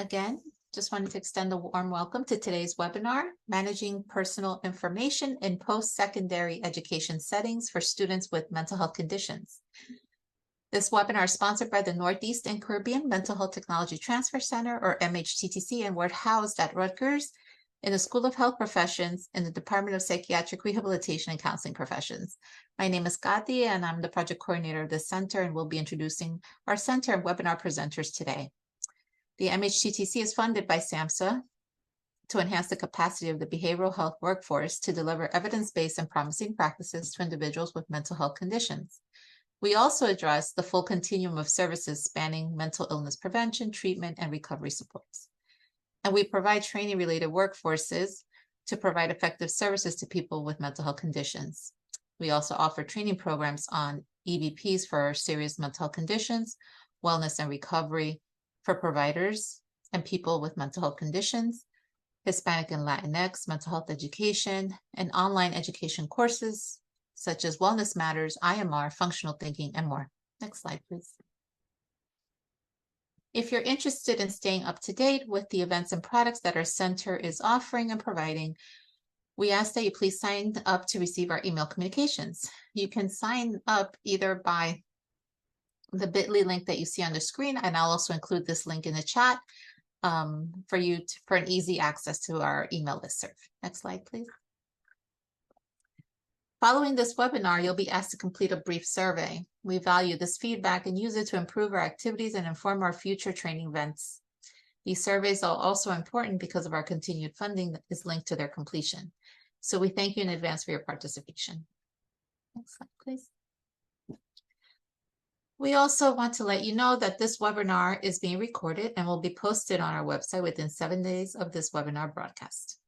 Again, just wanted to extend a warm welcome to today's webinar, Managing Personal Information in Post-Secondary Education Settings for Students with Mental Health Conditions. This webinar is sponsored by the Northeast and Caribbean Mental Health Technology Transfer Center, or MHTTC, and we're housed at Rutgers in the School of Health Professions in the Department of Psychiatric Rehabilitation and Counseling Professions. My name is Kati, and I'm the project coordinator of the center, and we'll be introducing our center and webinar presenters today. The MHTTC is funded by SAMHSA to enhance the capacity of the behavioral health workforce to deliver evidence-based and promising practices to individuals with mental health conditions. We also address the full continuum of services spanning mental illness prevention, treatment, and recovery supports. And we provide training-related workforces to provide effective services to people with mental health conditions. We also offer training programs on EVPs for serious mental health conditions, wellness and recovery for providers and people with mental health conditions, Hispanic and Latinx mental health education, and online education courses such as Wellness Matters, IMR, Functional Thinking, and more. Next slide, please. If you're interested in staying up to date with the events and products that our center is offering and providing, we ask that you please sign up to receive our email communications. You can sign up either by the bit.ly link that you see on the screen, and I'll also include this link in the chat for an easy access to our email listserv. Next slide, please. Following this webinar, you'll be asked to complete a brief survey. We value this feedback and use it to improve our activities and inform our future training events. These surveys are also important because of our continued funding that is linked to their completion. So we thank you in advance for your participation. Next slide, please. We also want to let you know that this webinar is being recorded and will be posted on our website within 7 days of this webinar broadcast.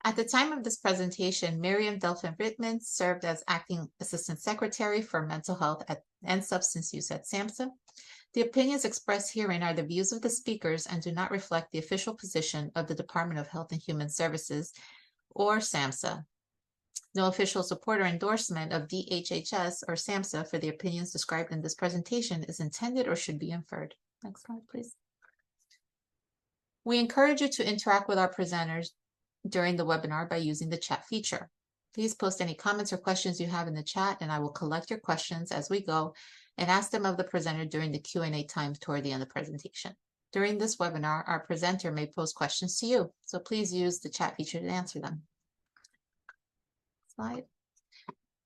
At the time of this presentation, Miriam Delphin-Rittman served as Acting Assistant Secretary for Mental Health and Substance Use at SAMHSA. The opinions expressed herein are the views of the speakers and do not reflect the official position of the Department of Health and Human Services or SAMHSA. No official support or endorsement of DHHS or SAMHSA for the opinions described in this presentation is intended or should be inferred. Next slide, please. We encourage you to interact with our presenters during the webinar by using the chat feature. Please post any comments or questions you have in the chat, and I will collect your questions as we go and ask them of the presenter during the Q&A time toward the end of the presentation. During this webinar, our presenter may pose questions to you, so please use the chat feature to answer them. Slide.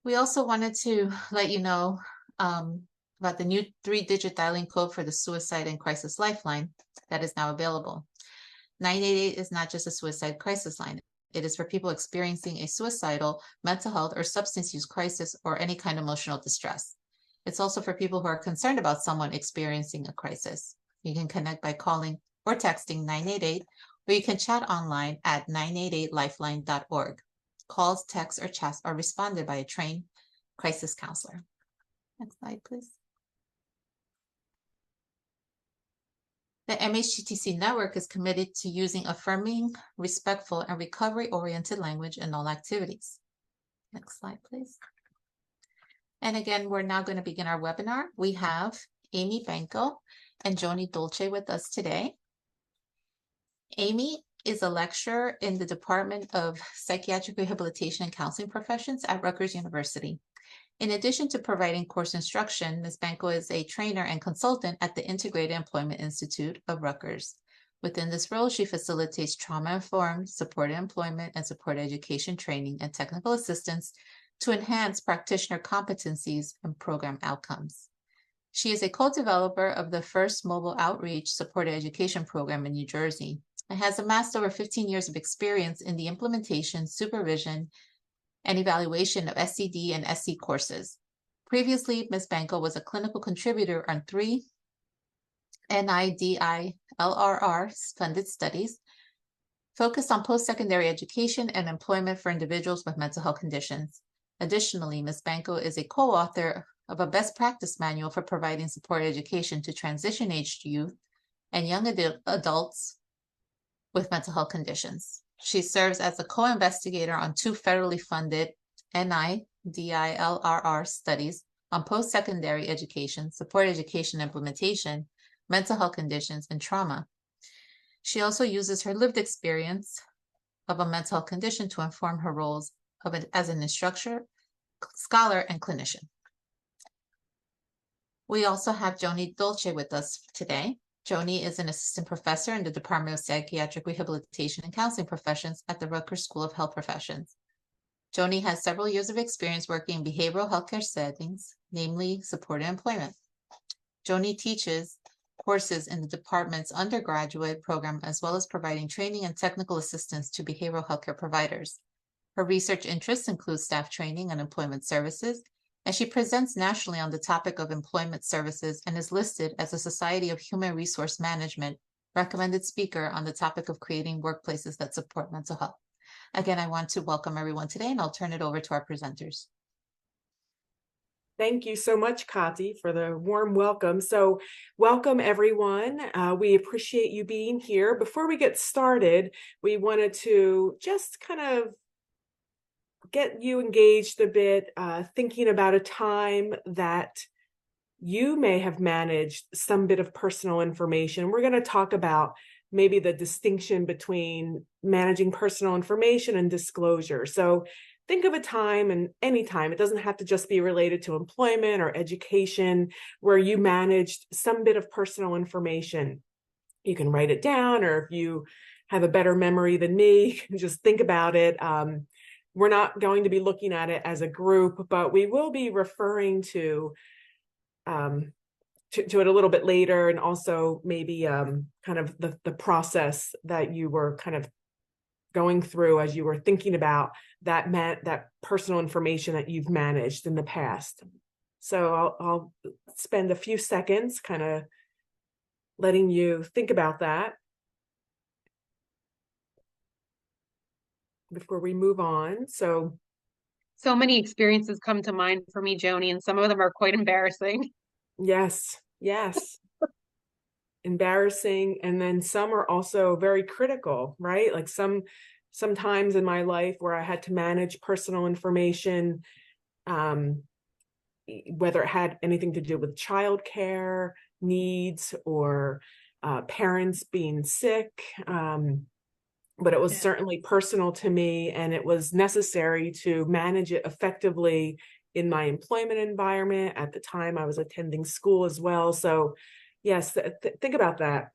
We also wanted to let you know about the new 3-digit dialing code for the Suicide and Crisis Lifeline that is now available. 988 is not just a suicide crisis line. It is for people experiencing a suicidal, mental health, or substance use crisis or any kind of emotional distress. It's also for people who are concerned about someone experiencing a crisis. You can connect by calling or texting 988, or you can chat online at 988lifeline.org. Calls, texts, or chats are responded by a trained crisis counselor. Next slide, please. The MHTTC network is committed to using affirming, respectful, and recovery-oriented language in all activities. Next slide, please. And again, we're now going to begin our webinar. We have Amy Benko and Joni Dolce with us today. Amy is a lecturer in the Department of Psychiatric Rehabilitation and Counseling Professions at Rutgers University. In addition to providing course instruction, Ms. Benko is a trainer and consultant at the Integrated Employment Institute of Rutgers. Within this role, she facilitates trauma-informed, supported employment, and supported education training and technical assistance to enhance practitioner competencies and program outcomes. She is a co-developer of the first mobile outreach supported education program in New Jersey and has amassed over 15 years of experience in the implementation, supervision, and evaluation of SCD and SC courses. Previously, Ms. Benko was a clinical contributor on 3 NIDILRR funded studies focused on post-secondary education and employment for individuals with mental health conditions. Additionally, Ms. Benko is a co-author of a best practice manual for providing supported education to transition-aged youth and young adults with mental health conditions. She serves as a co-investigator on 2 federally funded NIDILRR studies, on post-secondary education, support education implementation, mental health conditions, and trauma. She also uses her lived experience of a mental health condition to inform her roles as an instructor, scholar, and clinician. We also have Joni Dolce with us today. Joni is an assistant professor in the Department of Psychiatric Rehabilitation and Counseling Professions at the Rutgers School of Health Professions. Joni has several years of experience working in behavioral healthcare settings, namely supported employment. Joni teaches courses in the department's undergraduate program, as well as providing training and technical assistance to behavioral healthcare providers. Her research interests include staff training and employment services, and she presents nationally on the topic of employment services and is listed as a Society of Human Resource Management recommended speaker on the topic of creating workplaces that support mental health. Again, I want to welcome everyone today, and I'll turn it over to our presenters. Thank you so much, Kati, for the warm welcome. So welcome, everyone. We appreciate you being here. Before we get started, we wanted to just kind of get you engaged a bit, thinking about a time that you may have managed some bit of personal information. We're going to talk about maybe the distinction between managing personal information and disclosure. So think of a time, and any time, it doesn't have to just be related to employment or education, where you managed some bit of personal information. You can write it down, or if you have a better memory than me, just think about it. We're not going to be looking at it as a group, but we will be referring to it a little bit later, and also maybe kind of the process that you were kind of going through as you were thinking about that personal information that you've managed in the past. So I'll spend a few seconds kind of letting you think about that before we move on. So many experiences come to mind for me, Joni, and some of them are quite embarrassing. Yes. Embarrassing. And then some are also very critical, right? Like sometimes in my life where I had to manage personal information, whether it had anything to do with childcare needs or parents being sick, but it was certainly personal to me, and it was necessary to manage it effectively in my employment environment. At the time, I was attending school as well. So yes, think about that.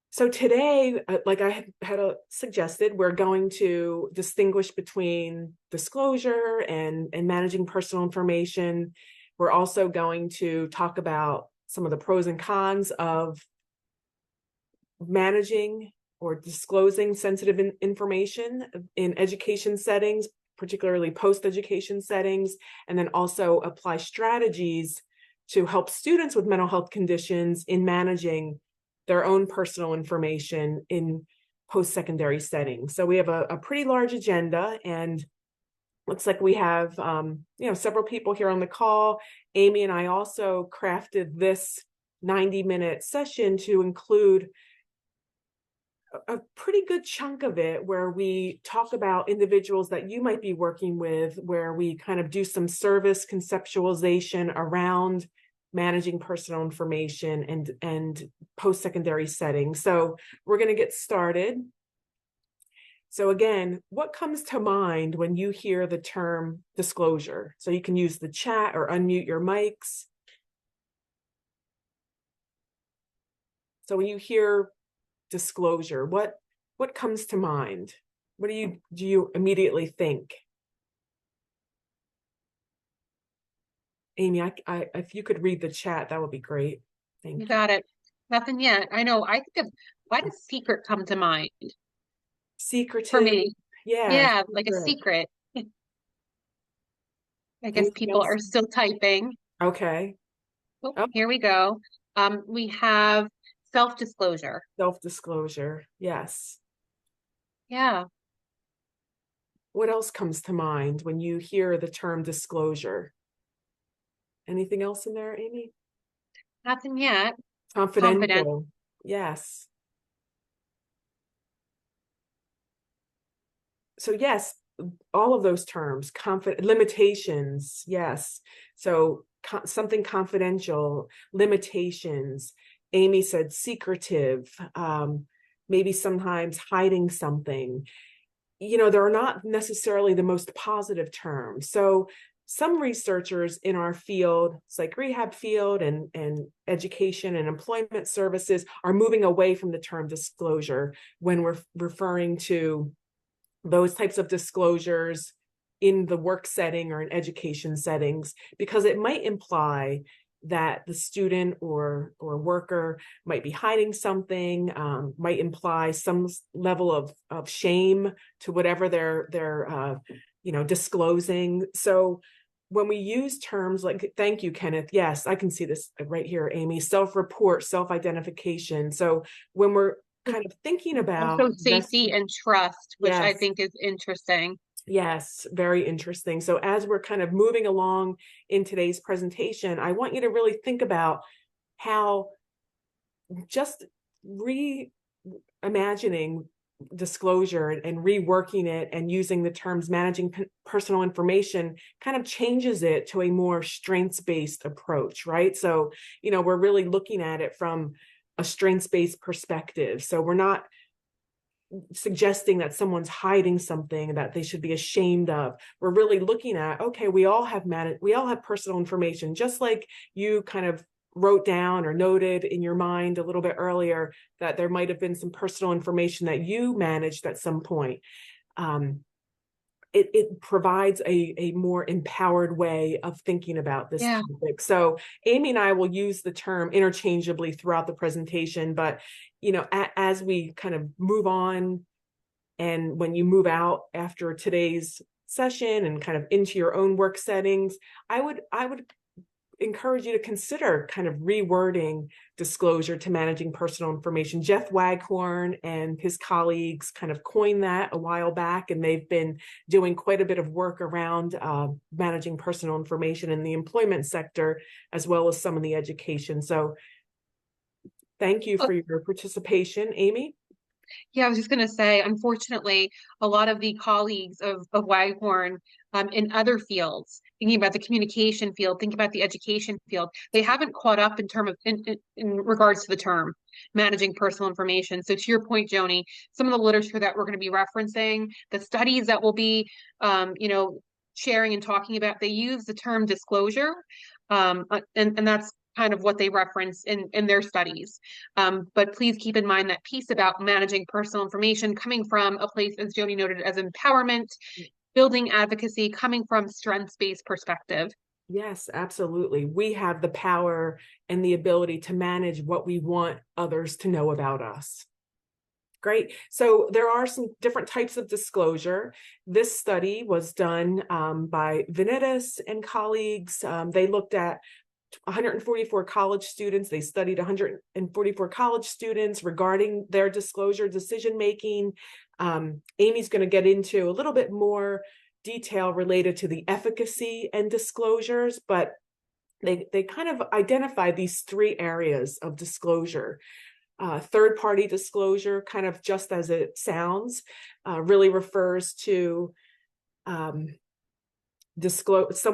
So today, like I had suggested, we're going to distinguish between disclosure and managing personal information. We're also going to talk about some of the pros and cons of managing or disclosing sensitive information in education settings, particularly post-education settings, and then also apply strategies to help students with mental health conditions in managing their own personal information in post-secondary settings. So we have a pretty large agenda, and looks like we have several people here on the call. Amy and I also crafted this 90-minute session to include a pretty good chunk of it where we talk about individuals that you might be working with, where we kind of do some service conceptualization around managing personal information and post-secondary settings. So we're going to get started. So again, what comes to mind when you hear the term disclosure? So you can use the chat or unmute your mics. So when you hear disclosure, what comes to mind? What do you immediately think? Amy, if you could read the chat, that would be great. Thank you. You got it. Nothing yet. I know. I think of, why does secret come to mind? Secretive. For me. Yeah, like a secret. I guess Anything people else? are still typing. Okay. Oh, here we go. We have self-disclosure. Self-disclosure. Yes. Yeah. What else comes to mind when you hear the term disclosure? Anything else in there, Amy? Nothing yet. Confidential. Yes. So yes, all of those terms, limitations, yes. So something confidential, limitations. Amy said secretive, maybe sometimes hiding something. They're not necessarily the most positive terms. So some researchers in our field, psych rehab field and education and employment services, are moving away from the term disclosure when we're referring to those types of disclosures in the work setting or in education settings, because it might imply that the student or worker might be hiding something, might imply some level of shame to whatever they're disclosing. So when we use terms like, thank you, Kenneth. Yes, I can see this right here, Amy, self-report, self-identification. So when we're kind of thinking about Also safety and trust, which I Yes. think is interesting. Yes, very interesting. So as we're kind of moving along in today's presentation, I want you to really think about how just reimagining disclosure and reworking it and using the terms managing personal information kind of changes it to a more strengths-based approach, right? So, we're really looking at it from a strengths-based perspective. So we're not suggesting that someone's hiding something that they should be ashamed of. We're really looking at, okay, we all have personal information, just like you kind of wrote down or noted in your mind a little bit earlier that there might have been some personal information that you managed at some point. It provides a more empowered way of thinking about this topic. So Amy and I will use the term interchangeably throughout the presentation, but as we kind of move on, and when you move out after today's session and kind of into your own work settings, I would encourage you to consider kind of rewording disclosure to managing personal information. Jeff Waghorn and his colleagues kind of coined that a while back, and they've been doing quite a bit of work around managing personal information in the employment sector, as well as some of the education. So thank you for your participation, Amy. Yeah, I was just going to say, unfortunately, a lot of the colleagues of Waghorn in other fields, thinking about the communication field, thinking about the education field, they haven't caught up in regards to the term managing personal information. So to your point, Joni, some of the literature that we're going to be referencing, the studies that we'll be, sharing and talking about, they use the term disclosure, and that's kind of what they reference in their studies. But please keep in mind that piece about managing personal information coming from a place, as Joni noted, as empowerment, building advocacy, coming from strengths-based perspective. Yes, absolutely. We have the power and the ability to manage what we want others to know about us. Great. So there are some different types of disclosure. This study was done by Vanitas and colleagues. They looked at 144 college students. They studied 144 college students regarding their disclosure decision-making. Amy's going to get into a little bit more detail related to the efficacy and disclosures, but they kind of identify these three areas of disclosure. Third-party disclosure, kind of just as it sounds, really refers to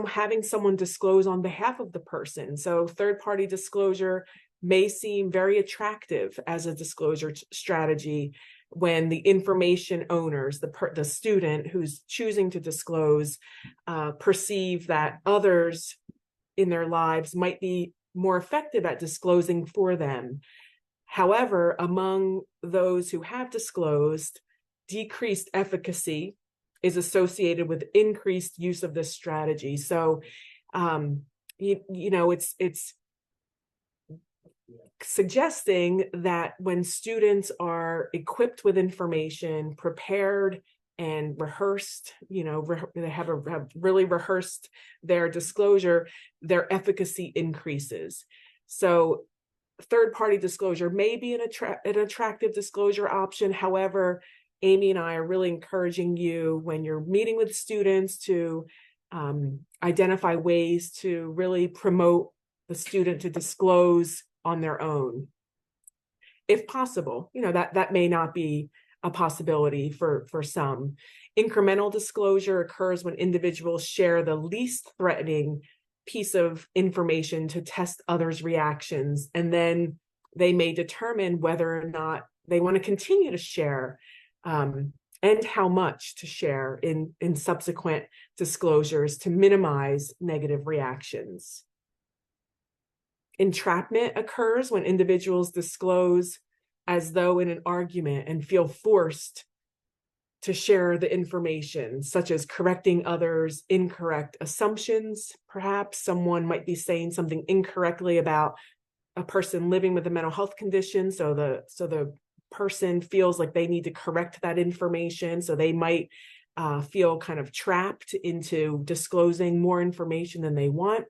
having someone disclose on behalf of the person. So third-party disclosure may seem very attractive as a disclosure strategy when the information owners, the student who's choosing to disclose, perceive that others in their lives might be more effective at disclosing for them. However, among those who have disclosed, decreased efficacy is associated with increased use of this strategy. So, it's suggesting that when students are equipped with information, prepared and rehearsed, they have really rehearsed their disclosure, their efficacy increases. So third-party disclosure may be an attractive disclosure option. However, Amy and I are really encouraging you, when you're meeting with students, to identify ways to really promote the student to disclose on their own, if possible. That may not be a possibility for some. Incremental disclosure occurs when individuals share the least threatening piece of information to test others' reactions, and then they may determine whether or not they want to continue to share, and how much to share in subsequent disclosures to minimize negative reactions. Entrapment occurs when individuals disclose as though in an argument and feel forced to share the information, such as correcting others' incorrect assumptions. Perhaps someone might be saying something incorrectly about a person living with a mental health condition, so the person feels like they need to correct that information, so they might feel kind of trapped into disclosing more information than they want.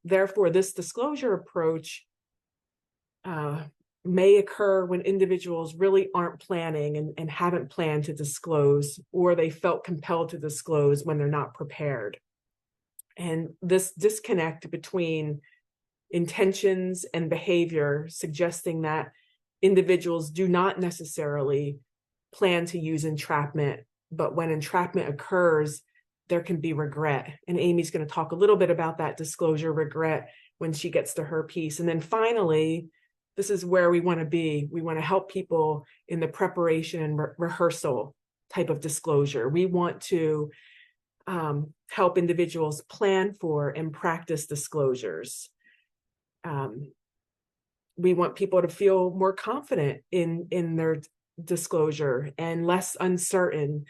Therefore, this disclosure approach may occur when individuals really aren't planning and haven't planned to disclose, or they felt compelled to disclose when they're not prepared. And this disconnect between intentions and behavior, suggesting that individuals do not necessarily plan to use entrapment, but when entrapment occurs, there can be regret. And Amy's going to talk a little bit about that disclosure regret when she gets to her piece. And then finally, this is where we want to be. We want to help people in the preparation and rehearsal type of disclosure. We want to help individuals plan for and practice disclosures. We want people to feel more confident in their disclosure and less uncertain,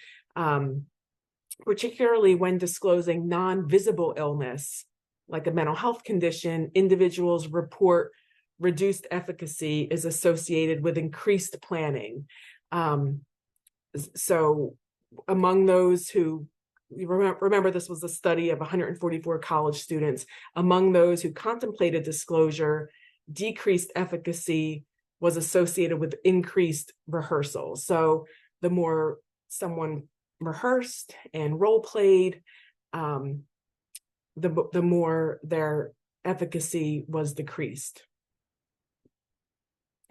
particularly when disclosing non-visible illness, like a mental health condition. Individuals report reduced efficacy is associated with increased planning. So among those who, remember this was a study of 144 college students, among those who contemplated disclosure, decreased efficacy was associated with increased rehearsal. So the more someone rehearsed and role played, the more their efficacy was decreased.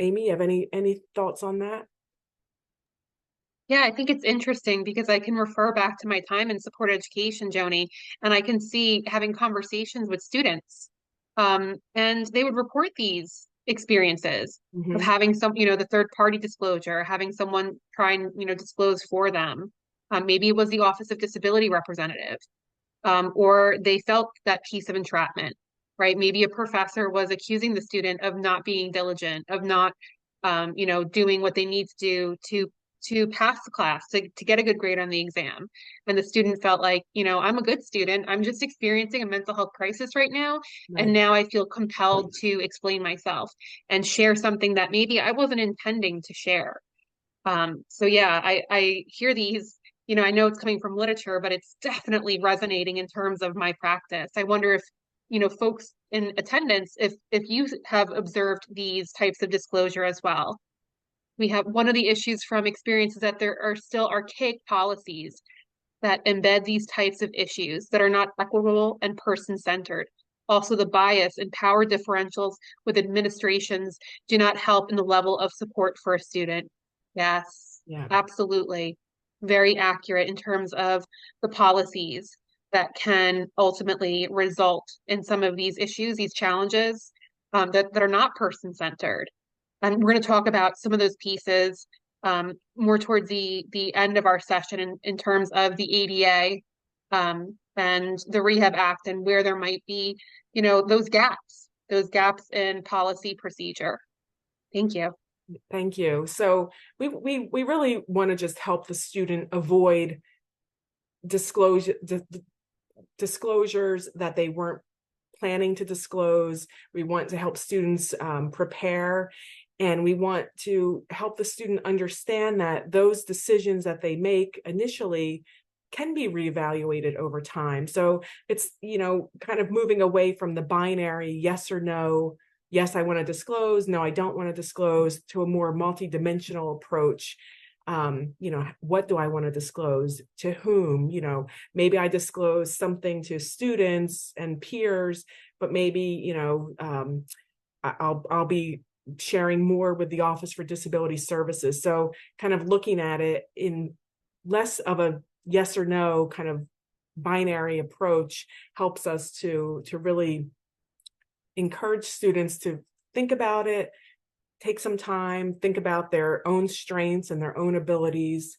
Amy, you have any thoughts on that? Yeah, I think it's interesting because I can refer back to my time in support education, Joni, and I can see having conversations with students. And they would report these experiences of having the third party disclosure, having someone try and, disclose for them. Maybe it was the Office of Disability Representative, or they felt that piece of entrapment, right? Maybe a professor was accusing the student of not being diligent, of not, doing what they need to do to pass the class, to get a good grade on the exam. And the student felt like, I'm a good student. I'm just experiencing a mental health crisis right now. Right. And now I feel compelled to explain myself and share something that maybe I wasn't intending to share. So yeah, I hear these, I know it's coming from literature, but it's definitely resonating in terms of my practice. I wonder if, folks in attendance, if you have observed these types of disclosure as well. We have one of the issues from experience is that there are still archaic policies that embed these types of issues that are not equitable and person-centered. Also, the bias and power differentials with administrations do not help in the level of support for a student. Yes, Yeah. absolutely. Very accurate in terms of the policies that can ultimately result in some of these issues, these challenges that are not person-centered. And we're going to talk about some of those pieces more towards the end of our session in terms of the ADA and the Rehab Act and where there might be, those gaps in policy procedure. Thank you. Thank you. So we really want to just help the student avoid disclosures that they weren't planning to disclose. We want to help students prepare, and we want to help the student understand that those decisions that they make initially can be reevaluated over time. So it's, kind of moving away from the binary yes or no, yes, I want to disclose, no, I don't want to disclose, to a more multidimensional approach. What do I want to disclose? To whom? Maybe I disclose something to students and peers, but maybe, I'll be sharing more with the Office for Disability Services. So kind of looking at it in less of a yes or no kind of binary approach helps us to really encourage students to think about it, take some time, think about their own strengths and their own abilities,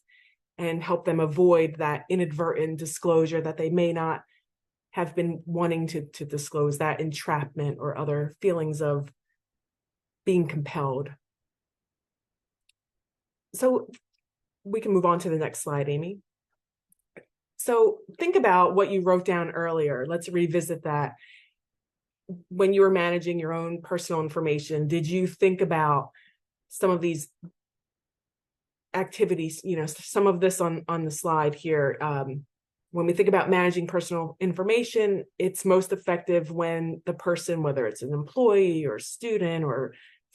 and help them avoid that inadvertent disclosure that they may not have been wanting to disclose, that entrapment or other feelings of being compelled. So we can move on to the next slide, Amy. So think about what you wrote down earlier. Let's revisit that. When you were managing your own personal information, did you think about some of these activities, some of this on the slide here? When we think about managing personal information, it's most effective when the person, whether it's an employee or student or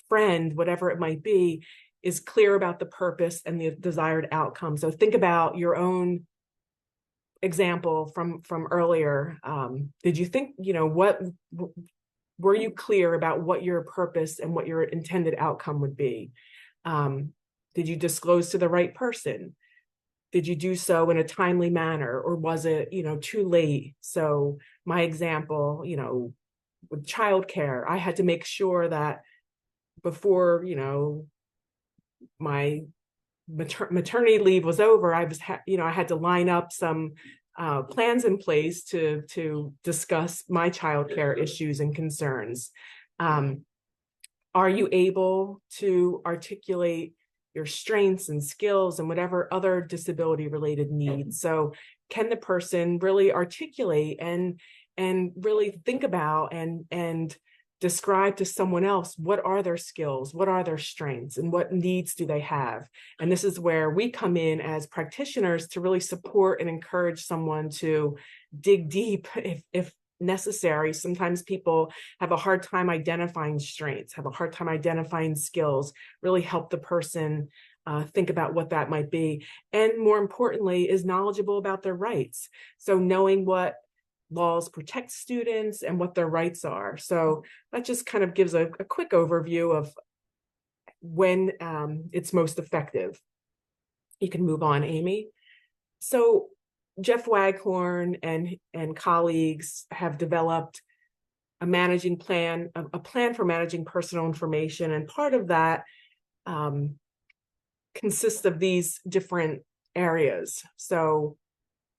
friend, whatever it might be, is clear about the purpose and the desired outcome. So think about your own example from earlier. Did you think, what were you clear about what your purpose and what your intended outcome would be? Did you disclose to the right person? Did you do so in a timely manner, or was it, too late? So my example, with childcare, I had to make sure that before, my maternity leave was over, I had to line up some plans in place to discuss my childcare issues and concerns. Are you able to articulate your strengths and skills and whatever other disability related needs? So can the person really articulate and really think about and describe to someone else, what are their skills, what are their strengths, and what needs do they have? And this is where we come in as practitioners to really support and encourage someone to dig deep if necessary. Sometimes people have a hard time identifying strengths, have a hard time identifying skills, really help the person think about what that might be. And more importantly, is knowledgeable about their rights. So knowing what laws protect students and what their rights are. So that just kind of gives a quick overview of when it's most effective. You can move on, Amy. So Jeff Waghorn and colleagues have developed a plan for managing personal information. And part of that consists of these different areas. So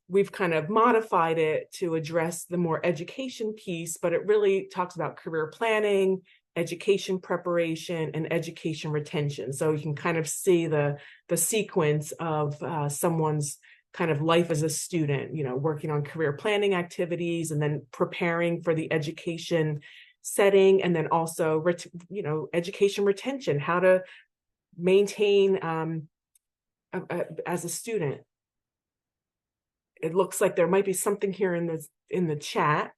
we've kind of modified it to address the more education piece, but it really talks about career planning, education preparation, and education retention. So you can kind of see the sequence of someone's kind of life as a student, working on career planning activities and then preparing for the education setting, and then also, education retention, how to maintain as a student. It looks like there might be something here in the chat.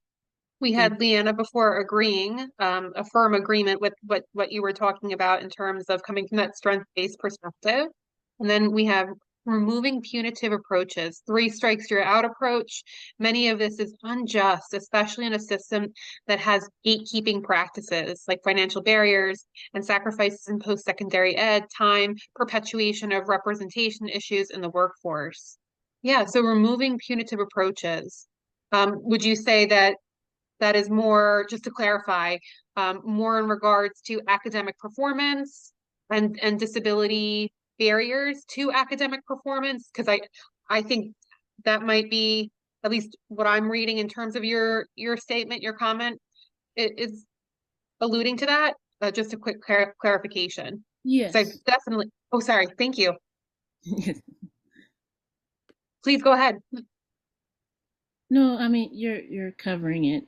We had Leanna before agreeing, a firm agreement with what you were talking about in terms of coming from that strength-based perspective. And then we have removing punitive approaches, 3 strikes you're out approach. Many of this is unjust, especially in a system that has gatekeeping practices like financial barriers and sacrifices in post-secondary ed, time, perpetuation of representation issues in the workforce. Yeah, so removing punitive approaches. Would you say that is more, just to clarify, more in regards to academic performance and disability barriers to academic performance? Because I think that might be at least what I'm reading in terms of your statement, your comment, it is alluding to that. Just a quick clarification. Yes. So definitely. Oh, sorry. Thank you. Yes. Please go ahead. No, I mean you're covering it.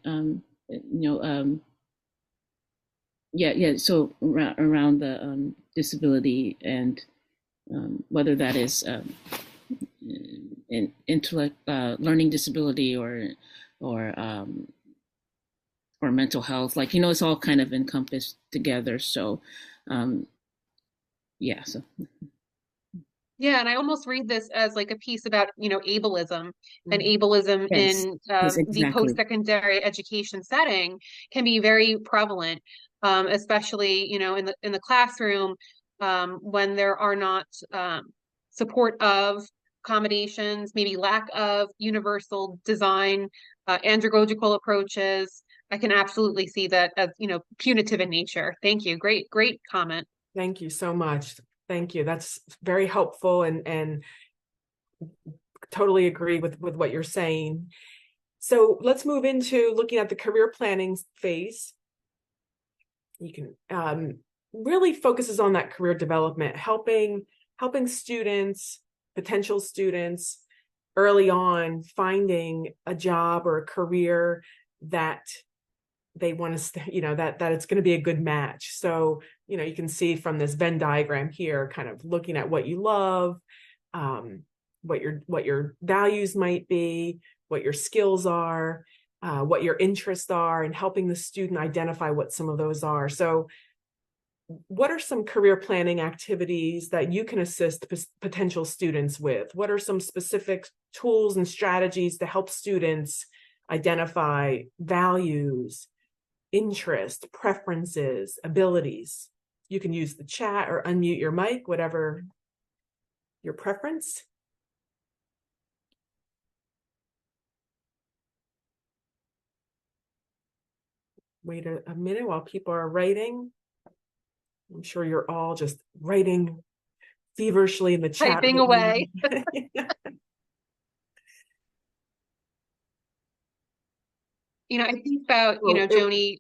Yeah. So around the disability and whether that is an intellect, learning disability or mental health, it's all kind of encompassed together. So, yeah. So. Yeah, and I almost read this as like a piece about, ableism, and ableism Yes. in Yes, exactly. the post-secondary education setting can be very prevalent, especially, in the classroom, when there are not support of accommodations, maybe lack of universal design, andragogical approaches. I can absolutely see that as, punitive in nature. Thank you. Great comment. Thank you so much. Thank you. That's very helpful, and totally agree with what you're saying. So let's move into looking at the career planning phase. You can really focuses on that career development, helping students, potential students, early on finding a job or a career that they want to, that it's going to be a good match. So, you can see from this Venn diagram here, kind of looking at what you love, what your values might be, what your skills are, what your interests are, and helping the student identify what some of those are. So what are some career planning activities that you can assist potential students with? What are some specific tools and strategies to help students identify values, interest, preferences, abilities? You can use the chat or unmute your mic, whatever your preference. Wait a minute while people are writing. I'm sure you're all just writing feverishly in the chat. Typing away. I think about, Joni.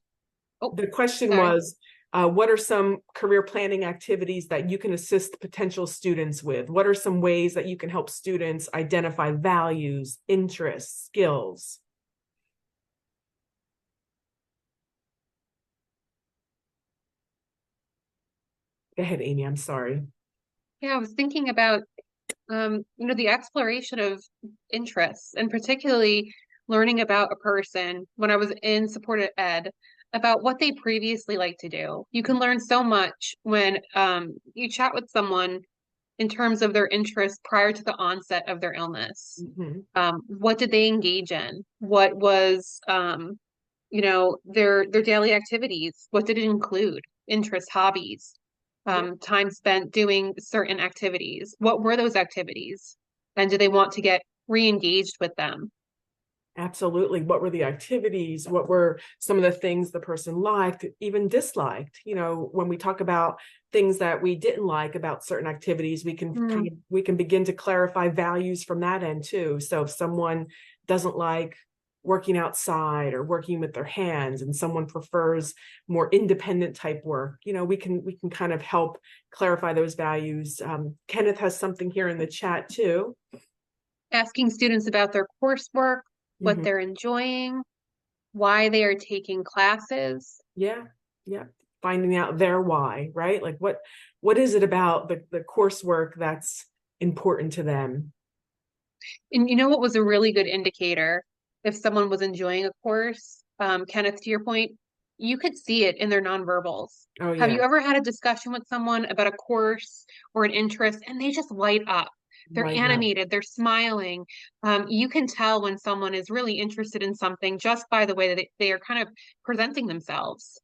The question sorry. was, what are some career planning activities that you can assist potential students with? What are some ways that you can help students identify values, interests, skills? Go ahead, Amy, I'm sorry. Yeah, I was thinking about, the exploration of interests, and particularly learning about a person when I was in supported ed about what they previously liked to do. You can learn so much when you chat with someone in terms of their interests prior to the onset of their illness. Mm-hmm. What did they engage in? What was, their daily activities? What did it include? Interests, hobbies, time spent doing certain activities. What were those activities? And do they want to get re-engaged with them? Absolutely. What were the activities? What were some of the things the person liked, even disliked? When we talk about things that we didn't like about certain activities, we can we can begin to clarify values from that end too. So if someone doesn't like working outside or working with their hands, and someone prefers more independent type work, we can kind of help clarify those values. Kenneth has something here in the chat too. Asking students about their coursework, what they're enjoying, why they are taking classes. Yeah. Finding out their why, right? Like what is it about the coursework that's important to them? And what was a really good indicator if someone was enjoying a course, Kenneth, to your point, you could see it in their nonverbals. Oh, yeah. Have you ever had a discussion with someone about a course or an interest and they just light up? They're animated, they're smiling. You can tell when someone is really interested in something just by the way that they are kind of presenting themselves.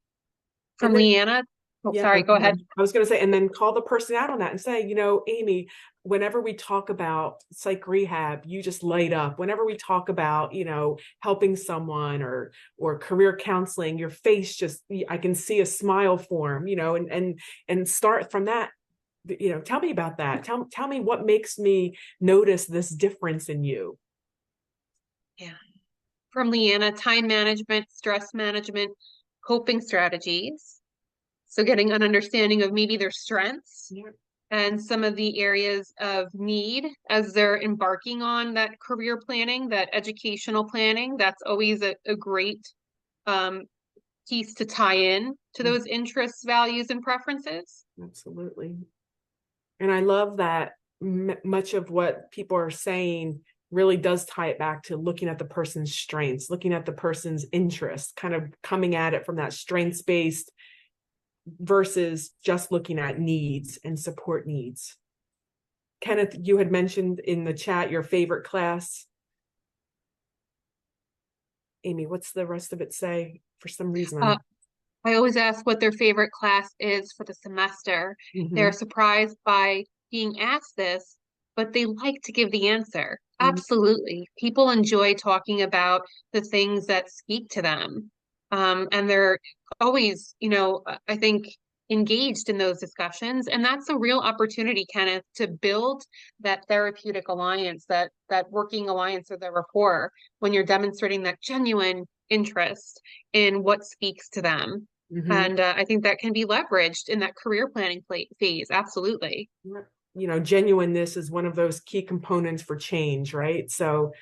From Leanna. Oh, yeah, sorry, go ahead. I was going to say, and then call the person out on that and say, Amy, whenever we talk about psych rehab, you just light up. Whenever we talk about, helping someone or career counseling, your face just, I can see a smile form, and start from that. Tell me about that. Tell me what makes me notice this difference in you. Yeah. From Leanna, time management, stress management, coping strategies. So getting an understanding of maybe their strengths and some of the areas of need as they're embarking on that career planning, that educational planning. That's always a great piece to tie in to those interests, values, and preferences. Absolutely. And I love that much of what people are saying really does tie it back to looking at the person's strengths, looking at the person's interests, kind of coming at it from that strengths-based versus just looking at needs and support needs. Kenneth, you had mentioned in the chat your favorite class. Amy, what's the rest of it say? For some reason, I always ask what their favorite class is for the semester. They're surprised by being asked this but they like to give the answer. Mhm. Absolutely. People enjoy talking about the things that speak to them. And they're always, I think engaged in those discussions. And that's a real opportunity, Kenneth, to build that therapeutic alliance, that working alliance or the rapport when you're demonstrating that genuine interest in what speaks to them. Mhm. And I think that can be leveraged in that career planning phase. Absolutely. Genuineness is one of those key components for change, right? So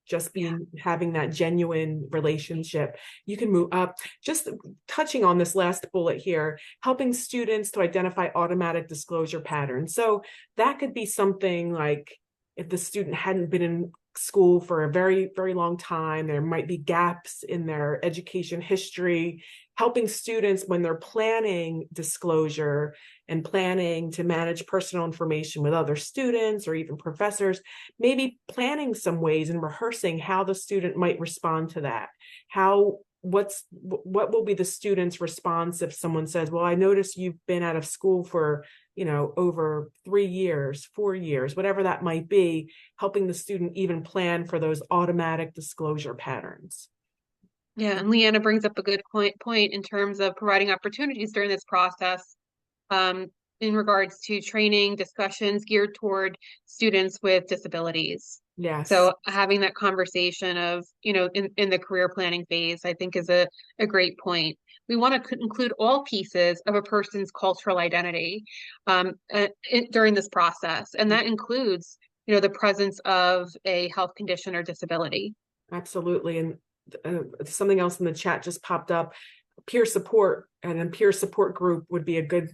just having that genuine relationship, you can move up. Just touching on this last bullet here, helping students to identify automatic disclosure patterns. So that could be something like if the student hadn't been in school for a very, very long time, there might be gaps in their education history, helping students when they're planning disclosure and planning to manage personal information with other students or even professors, maybe planning some ways and rehearsing how the student might respond to that. What will be the student's response if someone says, well, I noticed you've been out of school for, over 3 years, 4 years, whatever that might be, helping the student even plan for those automatic disclosure patterns. Yeah, and Leanna brings up a good point in terms of providing opportunities during this process, in regards to training discussions geared toward students with disabilities. Yes. So having that conversation of, in the career planning phase, I think is a great point. We want to include all pieces of a person's cultural identity during this process. And that includes, the presence of a health condition or disability. Absolutely. And something else in the chat just popped up. Peer support and a peer support group would be a good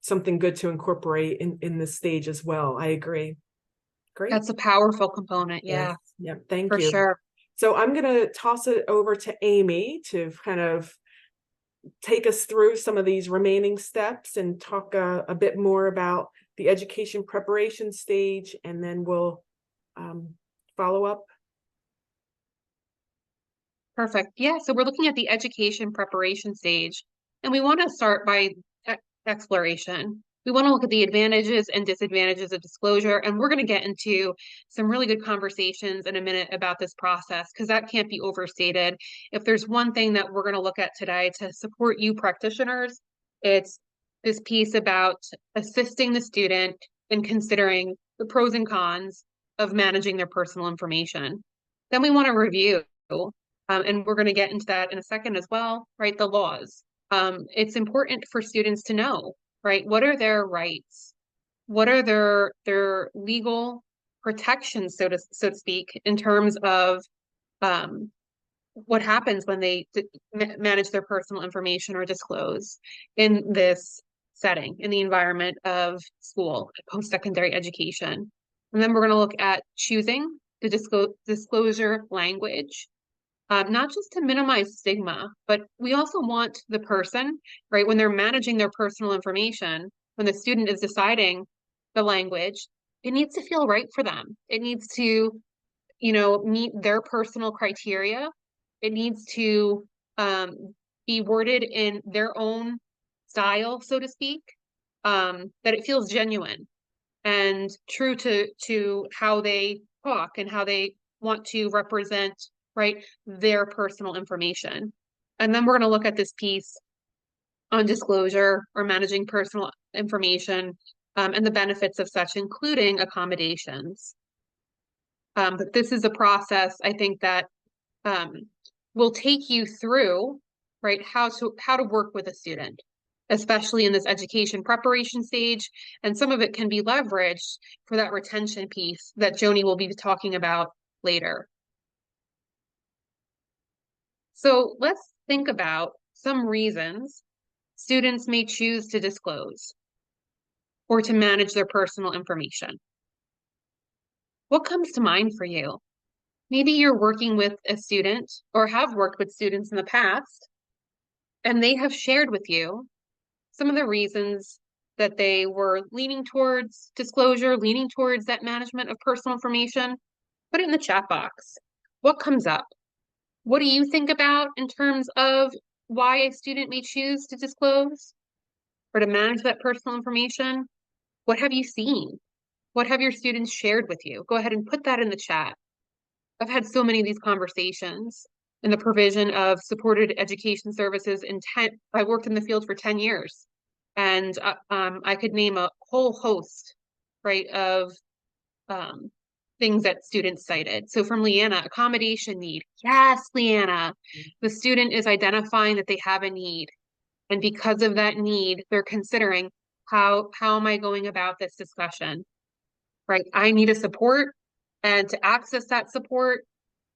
something good to incorporate in this stage as well. I agree. Great. That's a powerful component. Yeah. Yeah. Thank for you. Sure. So I'm going to toss it over to Amy to kind of take us through some of these remaining steps and talk a bit more about the education preparation stage, and then we'll follow up. Perfect. Yeah, so we're looking at the education preparation stage, and we want to start by exploration. We want to look at the advantages and disadvantages of disclosure, and we're going to get into some really good conversations in a minute about this process, because that can't be overstated. If there's one thing that we're going to look at today to support you practitioners, it's this piece about assisting the student in considering the pros and cons of managing their personal information. Then we want to review, and we're going to get into that in a second as well, right? The laws. It's important for students to know, right? What are their rights? What are their legal protections, so to speak, in terms of what happens when they manage their personal information or disclose in this setting, in the environment of school, post-secondary education. And then we're going to look at choosing the disclosure language. Not just to minimize stigma, but we also want the person, right, when they're managing their personal information, when the student is deciding the language, it needs to feel right for them. It needs to, meet their personal criteria. It needs to be worded in their own style, so to speak, that it feels genuine and true to how they talk and how they want to represent, right, their personal information. And then we're going to look at this piece on disclosure or managing personal information, and the benefits of such, including accommodations. But this is a process, I think, that will take you through, right, how to work with a student, especially in this education preparation stage. And some of it can be leveraged for that retention piece that Joni will be talking about later. So let's think about some reasons students may choose to disclose or to manage their personal information. What comes to mind for you? Maybe you're working with a student or have worked with students in the past, and they have shared with you some of the reasons that they were leaning towards disclosure, leaning towards that management of personal information. Put it in the chat box. What comes up? What do you think about in terms of why a student may choose to disclose or to manage that personal information? What have you seen? What have your students shared with you? Go ahead and put that in the chat. I've had so many of these conversations in the provision of supported education services I worked in the field for 10 years. And I could name a whole host, right, of things that students cited. So from Leanna, accommodation need. Yes, Leanna, the student is identifying that they have a need. And because of that need, they're considering how am I going about this discussion, right? I need a support, and to access that support,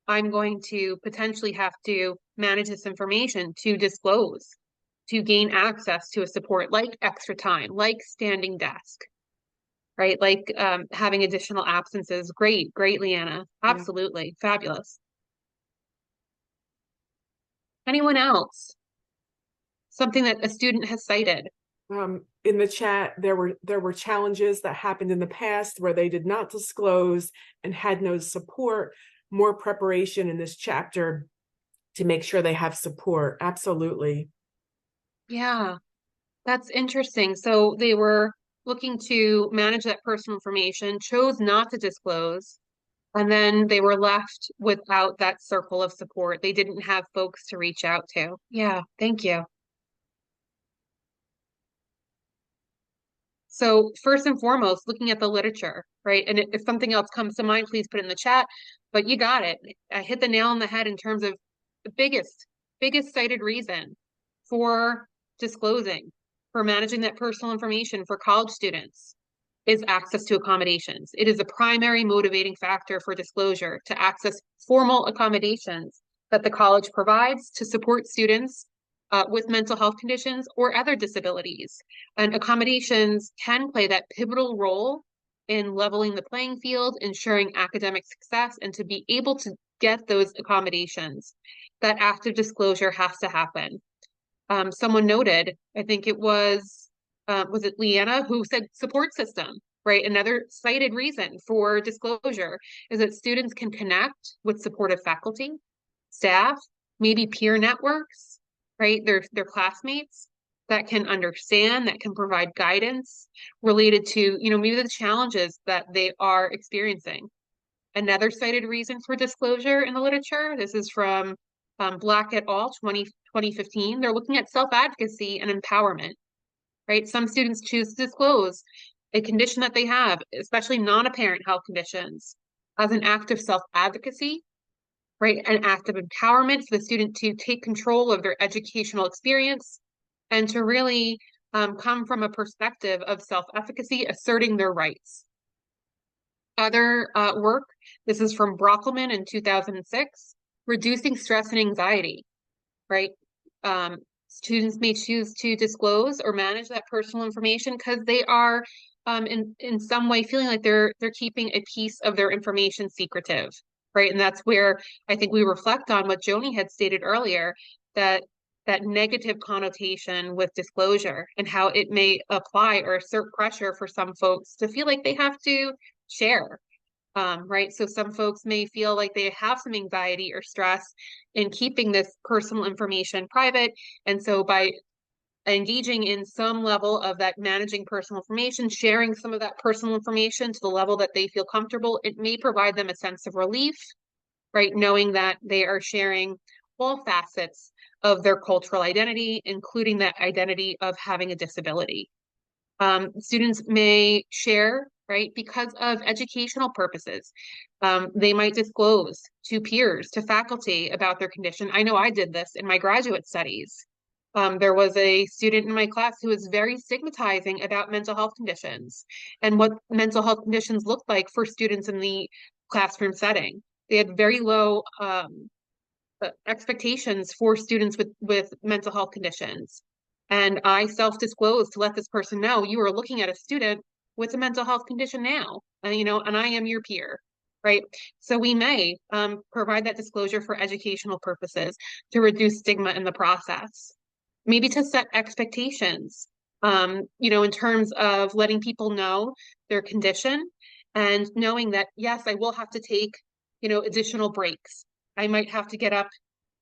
I'm going to potentially have to manage this information to disclose, to gain access to a support like extra time, like standing desk, right? Like having additional absences. Great, Leanna. Absolutely. Fabulous. Anyone else? Something that a student has cited. In the chat, there were challenges that happened in the past where they did not disclose and had no support. More preparation in this chapter to make sure they have support. Absolutely. Yeah, that's interesting. So they were looking to manage that personal information, chose not to disclose, and then they were left without that circle of support. They didn't have folks to reach out to. Yeah, thank you. So first and foremost, looking at the literature, right? And if something else comes to mind, please put it in the chat, but you got it. I hit the nail on the head in terms of the biggest cited reason for disclosing, for managing that personal information for college students is access to accommodations. It is a primary motivating factor for disclosure to access formal accommodations that the college provides to support students with mental health conditions or other disabilities. And accommodations can play that pivotal role in leveling the playing field, ensuring academic success, and to be able to get those accommodations, that active disclosure has to happen. Someone noted, I think it was it Leanna, who said support system, right? Another cited reason for disclosure is that students can connect with supportive faculty, staff, maybe peer networks, right? Their classmates that can understand, that can provide guidance related to, maybe the challenges that they are experiencing. Another cited reason for disclosure in the literature, this is from Black et al. 2015, they're looking at self-advocacy and empowerment, right? Some students choose to disclose a condition that they have, especially non-apparent health conditions, as an act of self-advocacy, right? An act of empowerment for the student to take control of their educational experience and to really come from a perspective of self-efficacy, asserting their rights. Other work, this is from Brockelman in 2006, reducing stress and anxiety, right? Students may choose to disclose or manage that personal information because they are in some way feeling like they're keeping a piece of their information secretive, right? And that's where I think we reflect on what Joni had stated earlier, that negative connotation with disclosure and how it may apply or assert pressure for some folks to feel like they have to share. Right? So some folks may feel like they have some anxiety or stress in keeping this personal information private. And so by engaging in some level of that managing personal information, sharing some of that personal information to the level that they feel comfortable, it may provide them a sense of relief, right? Knowing that they are sharing all facets of their cultural identity, including that identity of having a disability. Students may share, right, because of educational purposes. They might disclose to peers, to faculty about their condition. I know I did this in my graduate studies. There was a student in my class who was very stigmatizing about mental health conditions and what mental health conditions look like for students in the classroom setting. They had very low expectations for students with mental health conditions. And I self-disclosed to let this person know, you are looking at a student with a mental health condition now, and and I am your peer, right? So we may provide that disclosure for educational purposes to reduce stigma in the process. Maybe to set expectations, in terms of letting people know their condition and knowing that, yes, I will have to take, additional breaks. I might have to get up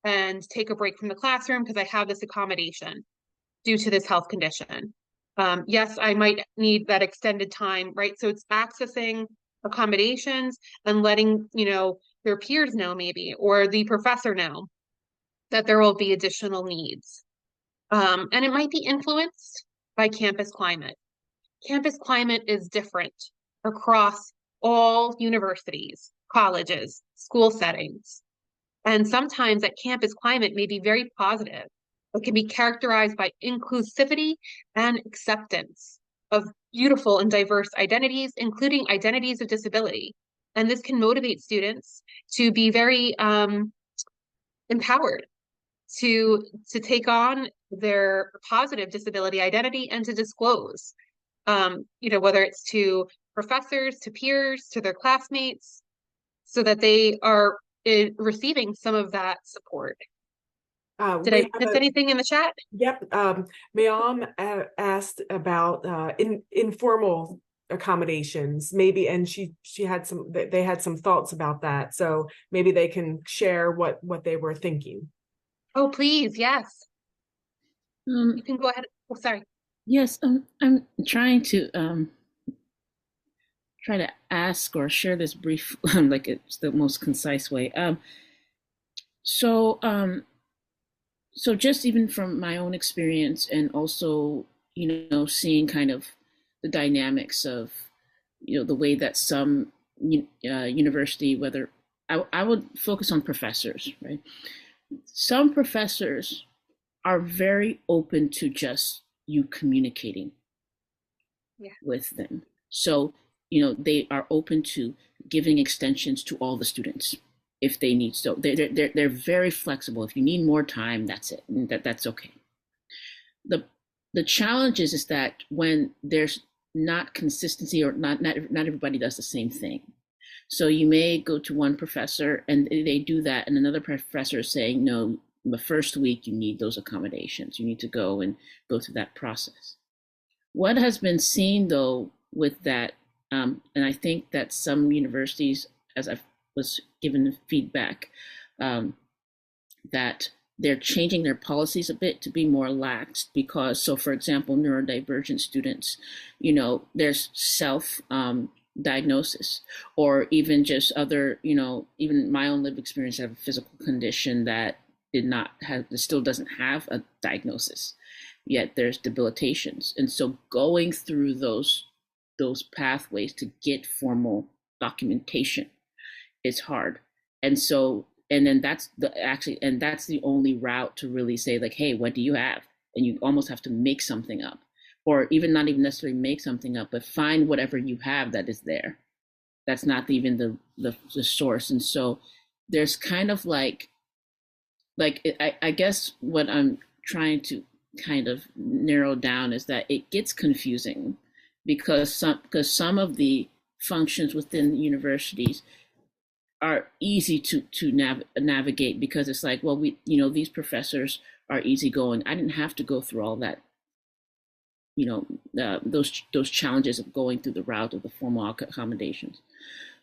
and take a break from the classroom because I have this accommodation due to this health condition. Yes, I might need that extended time, right? So it's accessing accommodations and letting, their peers know maybe, or the professor know that there will be additional needs. And it might be influenced by campus climate. Campus climate is different across all universities, colleges, school settings. And sometimes that campus climate may be very positive. It can be characterized by inclusivity and acceptance of beautiful and diverse identities, including identities of disability. And this can motivate students to be very empowered to take on their positive disability identity and to disclose, whether it's to professors, to peers, to their classmates, so that they are receiving some of that support. Did I miss anything in the chat? Yep. Mayam asked about informal accommodations, maybe, and she had they had some thoughts about that. So maybe they can share what they were thinking. Oh, please, yes. You can go ahead. Oh, sorry. Yes, I'm trying to try to ask or share this brief, like it's the most concise way. So just even from my own experience, and also, seeing kind of the dynamics of, the way that some university, whether I would focus on professors, right? Some professors are very open to just you communicating with them. So, they are open to giving extensions to all the students if they need. So they're very flexible. If you need more time, that's it. That's okay. The challenge is that when there's not consistency, or not everybody does the same thing. So you may go to one professor and they do that, and another professor is saying, no, the first week you need those accommodations. You need to go through that process. What has been seen though with that, and I think that some universities, as I was given feedback, that they're changing their policies a bit to be more lax, because, so for example, neurodivergent students, there's self diagnosis, or even just other, even my own lived experience, I have a physical condition that still doesn't have a diagnosis, yet there's debilitations. And so going through those pathways to get formal documentation is hard. And so, and then that's the only route to really say, like, hey, what do you have? And you almost have to make something up, or even not even necessarily make something up, but find whatever you have that is there. That's not even the source. And so there's kind of I guess what I'm trying to kind of narrow down is that it gets confusing, because some of the functions within universities are easy to navigate, because it's like, well, these professors are easygoing. I didn't have to go through all that, those challenges of going through the route of the formal accommodations.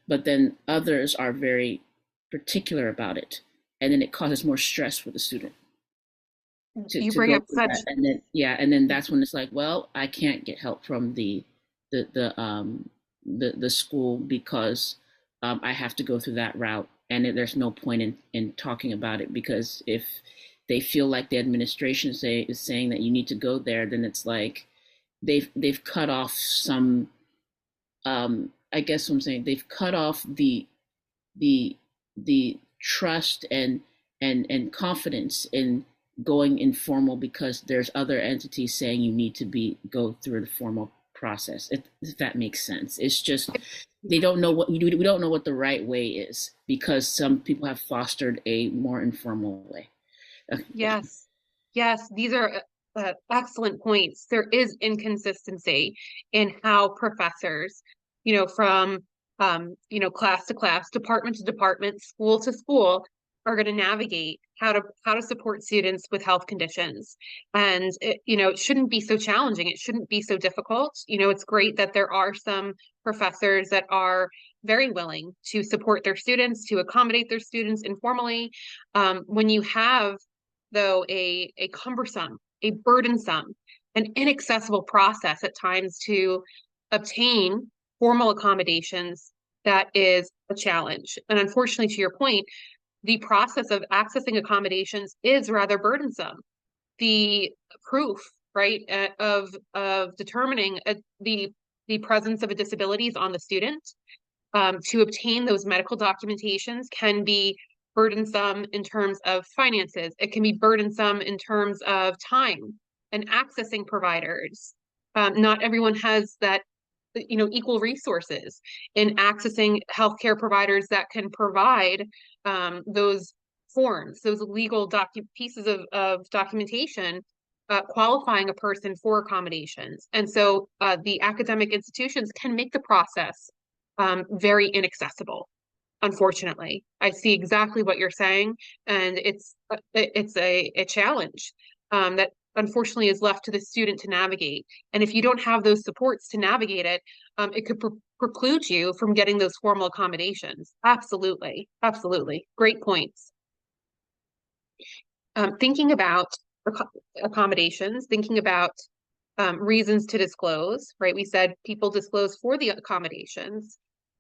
But then others are very particular about it, and then it causes more stress for the student. You bring up such, and then that's when it's like, well, I can't get help from the school, because I have to go through that route, and there's no point in talking about it, because if they feel like the administration is saying that you need to go there, then it's like they've cut off some. I guess what I'm saying, they've cut off the trust and confidence in going informal, because there's other entities saying you need to go through the formal process. If that makes sense. It's just we don't know what the right way is, because some people have fostered a more informal way. Yes, these are excellent points. There is inconsistency in how professors, from class to class, department to department, school to school, are going to navigate how to support students with health conditions. And it shouldn't be so challenging. It shouldn't be so difficult. It's great that there are some professors that are very willing to support their students, to accommodate their students informally. When you have, though, a cumbersome, a burdensome an inaccessible process at times to obtain formal accommodations that is a challenge. And unfortunately, to your point, the process of accessing accommodations is rather burdensome. The proof, right, of determining the presence of a disability is on the student. To obtain those medical documentations can be burdensome in terms of finances. It can be burdensome in terms of time and accessing providers. Not everyone has that, equal resources in accessing healthcare providers that can provide those forms, those legal pieces of documentation qualifying a person for accommodations. And so the academic institutions can make the process very inaccessible. Unfortunately, I see exactly what you're saying, and it's a challenge that unfortunately is left to the student to navigate. And if you don't have those supports to navigate it, it could preclude you from getting those formal accommodations. Absolutely, absolutely, great points. Thinking about accommodations, thinking about reasons to disclose, right? We said people disclose for the accommodations.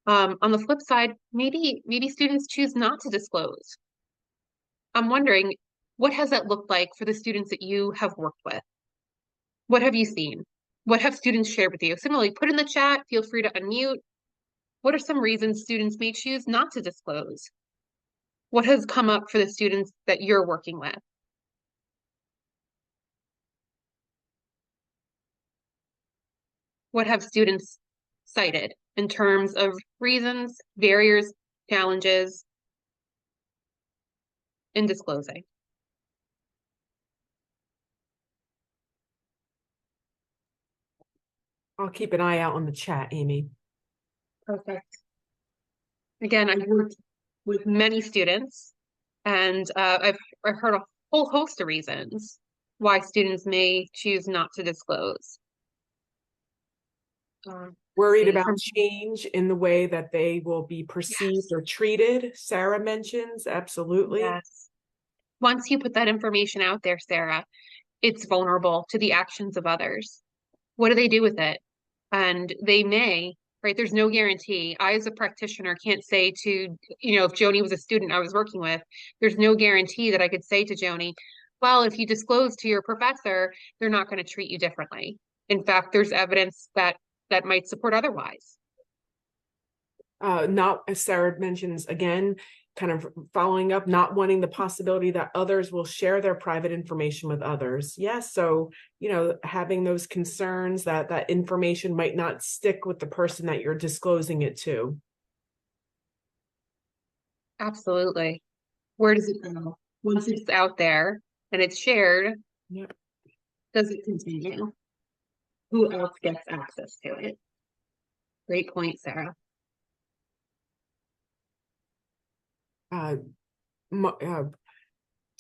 On the flip side, maybe students choose not to disclose. I'm wondering, what has that looked like for the students that you have worked with? What have you seen? What have students shared with you? Similarly, put in the chat, feel free to unmute. What are some reasons students may choose not to disclose? What has come up for the students that you're working with? What have students cited in terms of reasons, barriers, challenges in disclosing? I'll keep an eye out on the chat, Amy. Perfect. Again, I've worked with many students, and I've heard a whole host of reasons why students may choose not to disclose. Worried about change in the way that they will be perceived or treated, Sarah mentions, absolutely. Yes. Once you put that information out there, Sarah, it's vulnerable to the actions of others. What do they do with it? And they may, right? There's no guarantee. I, as a practitioner, can't say to, if Joni was a student I was working with, there's no guarantee that I could say to Joni, well, if you disclose to your professor, they're not going to treat you differently. In fact, there's evidence that might support otherwise. Not, as Sarah mentions, again, kind of following up, not wanting the possibility that others will share their private information with others. Yes, so, having those concerns that information might not stick with the person that you're disclosing it to. Absolutely. Where does it go? Once it's out there and it's shared, Yep. Does it continue? Who else gets access to it? Great point, Sarah.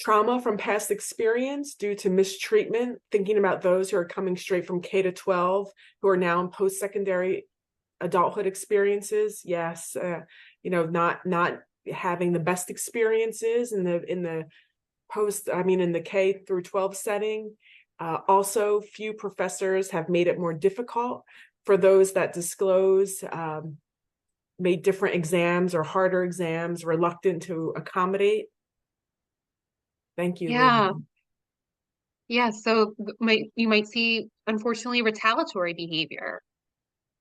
Trauma from past experience due to mistreatment, thinking about those who are coming straight from K to 12, who are now in post-secondary adulthood experiences. Yes, not having the best experiences in the in the K through 12 setting. Also, few professors have made it more difficult for those that disclose, made different exams or harder exams, reluctant to accommodate. Thank you. Yeah. Lynn. Yeah, so you might see, unfortunately, retaliatory behavior,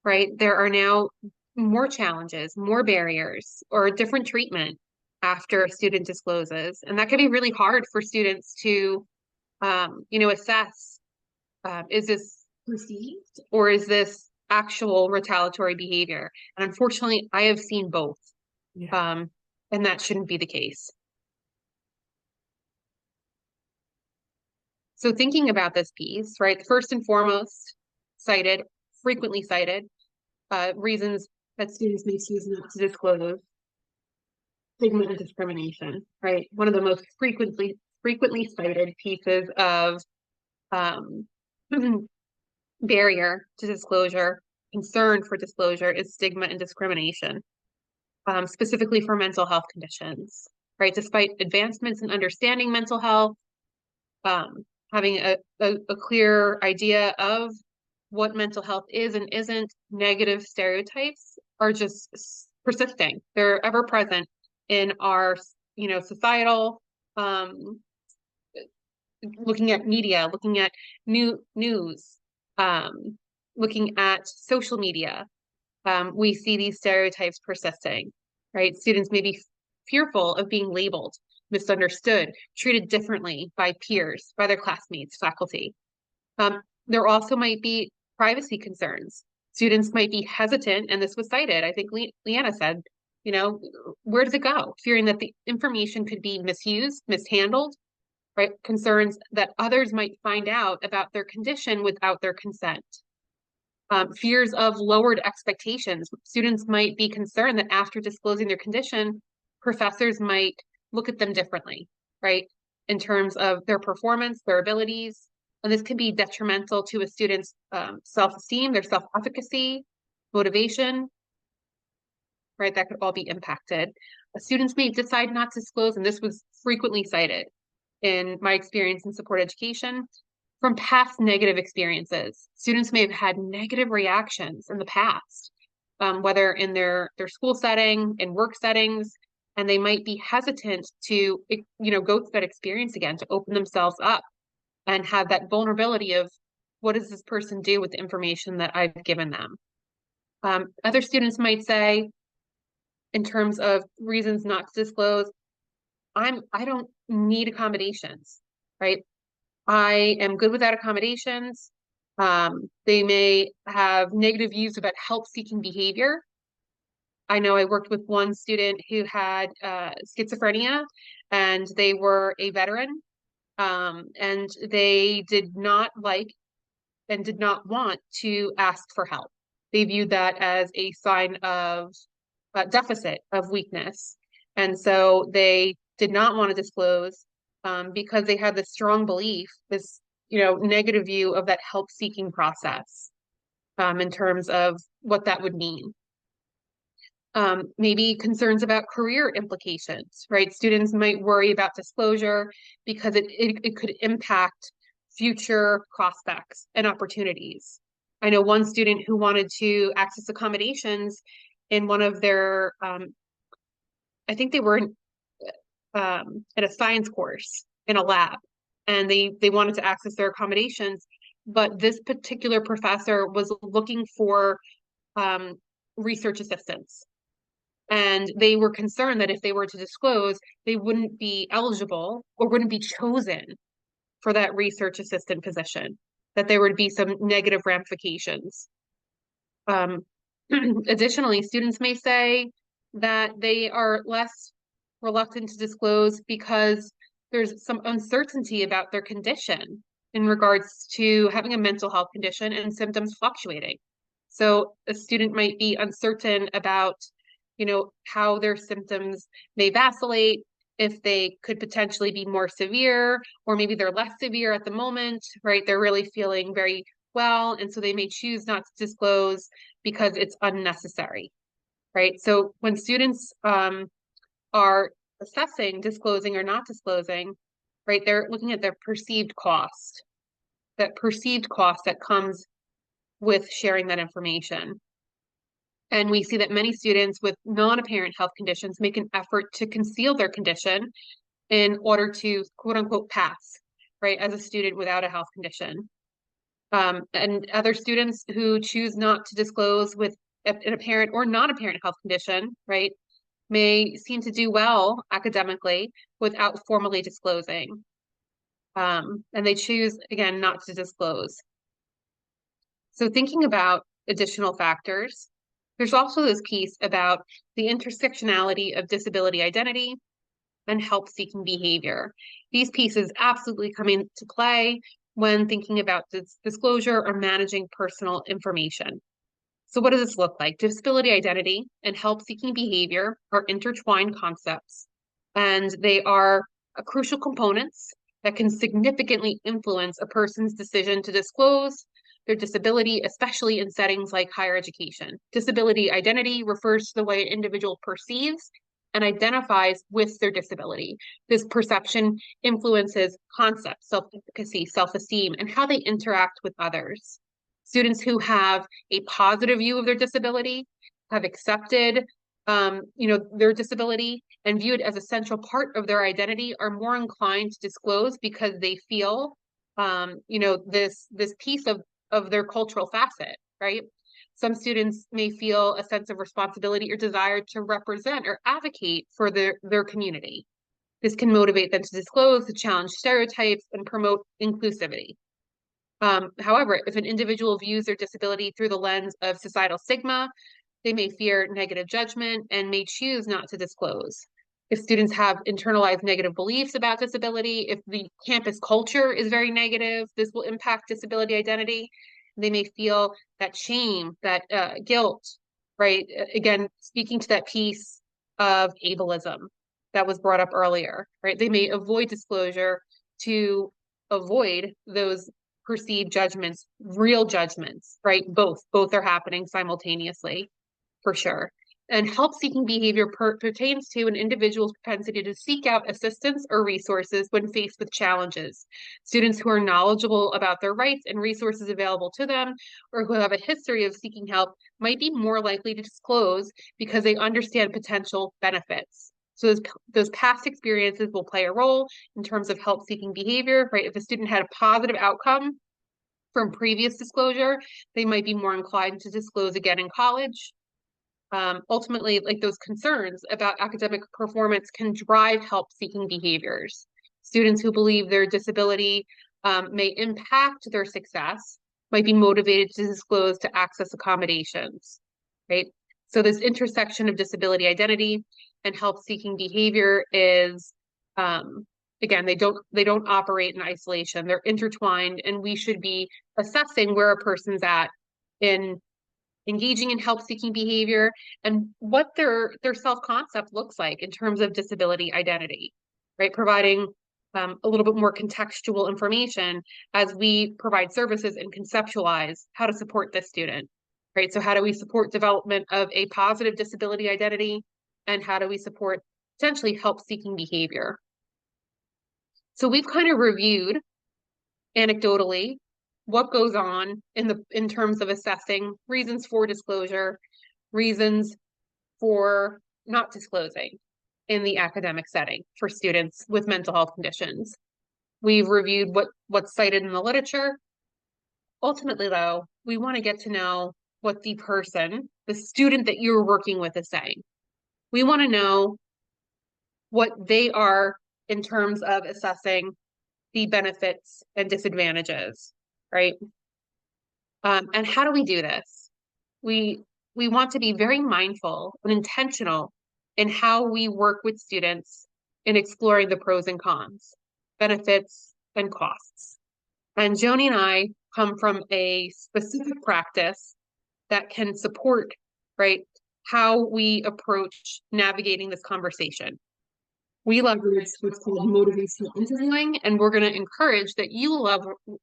right? There are now more challenges, more barriers, or different treatment after a student discloses. And that can be really hard for students to, assess, is this perceived or is this actual retaliatory behavior? And unfortunately, I have seen both. Yeah. And that shouldn't be the case. So thinking about this piece, right, first and foremost, frequently cited, reasons that students may choose not to disclose, stigma and discrimination, right? One of the most frequently cited pieces of barrier to disclosure, concern for disclosure, is stigma and discrimination, specifically for mental health conditions, right? Despite advancements in understanding mental health, having a clear idea of what mental health is and isn't. Negative stereotypes are just persisting. They're ever present in our, societal, looking at media, looking at news, looking at social media. We see these stereotypes persisting, right? Students may be fearful of being labeled, misunderstood, treated differently by peers, by their classmates, faculty. There also might be privacy concerns. Students might be hesitant, and this was cited, I think Leanna said, where does it go? Fearing that the information could be misused, mishandled, right? Concerns that others might find out about their condition without their consent. Fears of lowered expectations. Students might be concerned that after disclosing their condition, professors might look at them differently, right? In terms of their performance, their abilities. And this can be detrimental to a student's self-esteem, their self-efficacy, motivation, right? That could all be impacted. Students may decide not to disclose, and this was frequently cited in my experience in support education, from past negative experiences. Students may have had negative reactions in the past, whether in their school setting, in work settings, and they might be hesitant to, go through that experience again, to open themselves up and have that vulnerability of, what does this person do with the information that I've given them? Other students might say, in terms of reasons not to disclose, I don't need accommodations, right? I am good without accommodations. They may have negative views about help-seeking behavior. I know I worked with one student who had schizophrenia, and they were a veteran, and they did not like and did not want to ask for help. They viewed that as a sign of deficit, of weakness. And so they did not want to disclose because they had this strong belief, this negative view of that help-seeking process in terms of what that would mean. Maybe concerns about career implications, right? Students might worry about disclosure because it could impact future prospects and opportunities. I know one student who wanted to access accommodations in one of their, I think they were at a science course in a lab, and they wanted to access their accommodations, but this particular professor was looking for research assistants. And they were concerned that if they were to disclose, they wouldn't be eligible or wouldn't be chosen for that research assistant position, that there would be some negative ramifications. Additionally, students may say that they are less reluctant to disclose because there's some uncertainty about their condition in regards to having a mental health condition and symptoms fluctuating. So a student might be uncertain about how their symptoms may vacillate, if they could potentially be more severe, or maybe they're less severe at the moment, right? They're really feeling very well, and so they may choose not to disclose because it's unnecessary, right? So when students are assessing disclosing or not disclosing, right, they're looking at their perceived cost that comes with sharing that information. And we see that many students with non-apparent health conditions make an effort to conceal their condition in order to, quote unquote, pass, right, as a student without a health condition. And other students who choose not to disclose with an apparent or non-apparent health condition, right, may seem to do well academically without formally disclosing. And they choose, again, not to disclose. So thinking about additional factors, there's also this piece about the intersectionality of disability identity and help-seeking behavior. These pieces absolutely come into play when thinking about disclosure or managing personal information. So what does this look like? Disability identity and help-seeking behavior are intertwined concepts, and they are crucial components that can significantly influence a person's decision to disclose their disability, especially in settings like higher education. Disability identity refers to the way an individual perceives and identifies with their disability. This perception influences concepts, self-efficacy, self-esteem, and how they interact with others. Students who have a positive view of their disability, have accepted their disability and view it as a central part of their identity, are more inclined to disclose because they feel this piece of their cultural facet, right? Some students may feel a sense of responsibility or desire to represent or advocate for their community. This can motivate them to disclose, to challenge stereotypes, and promote inclusivity. However, if an individual views their disability through the lens of societal stigma, they may fear negative judgment and may choose not to disclose. If students have internalized negative beliefs about disability, if the campus culture is very negative, this will impact disability identity. They may feel that shame, that guilt, right? Again, speaking to that piece of ableism that was brought up earlier, right? They may avoid disclosure to avoid those perceived judgments, real judgments, right? Both are happening simultaneously, for sure. And help-seeking behavior pertains to an individual's propensity to seek out assistance or resources when faced with challenges. Students who are knowledgeable about their rights and resources available to them, or who have a history of seeking help, might be more likely to disclose because they understand potential benefits. So those past experiences will play a role in terms of help-seeking behavior, right? If a student had a positive outcome from previous disclosure, they might be more inclined to disclose again in college. Ultimately, like, those concerns about academic performance can drive help-seeking behaviors. Students who believe their disability may impact their success might be motivated to disclose to access accommodations, right? So this intersection of disability identity and help-seeking behavior is, again, they don't operate in isolation. They're intertwined, and we should be assessing where a person's at in engaging in help-seeking behavior and what their self-concept looks like in terms of disability identity, right? Providing a little bit more contextual information as we provide services and conceptualize how to support this student, right? So how do we support development of a positive disability identity, and how do we support potentially help-seeking behavior? So we've kind of reviewed anecdotally what goes on in terms of assessing reasons for disclosure, reasons for not disclosing in the academic setting for students with mental health conditions. We've reviewed what's cited in the literature. Ultimately, though, we want to get to know what the person, the student that you're working with, is saying. We want to know what they are in terms of assessing the benefits and disadvantages, right? And how do we do this? We want to be very mindful and intentional in how we work with students in exploring the pros and cons, benefits and costs. And Joni and I come from a specific practice that can support, right, how we approach navigating this conversation. We leverage what's called motivational interviewing, and we're going to encourage that you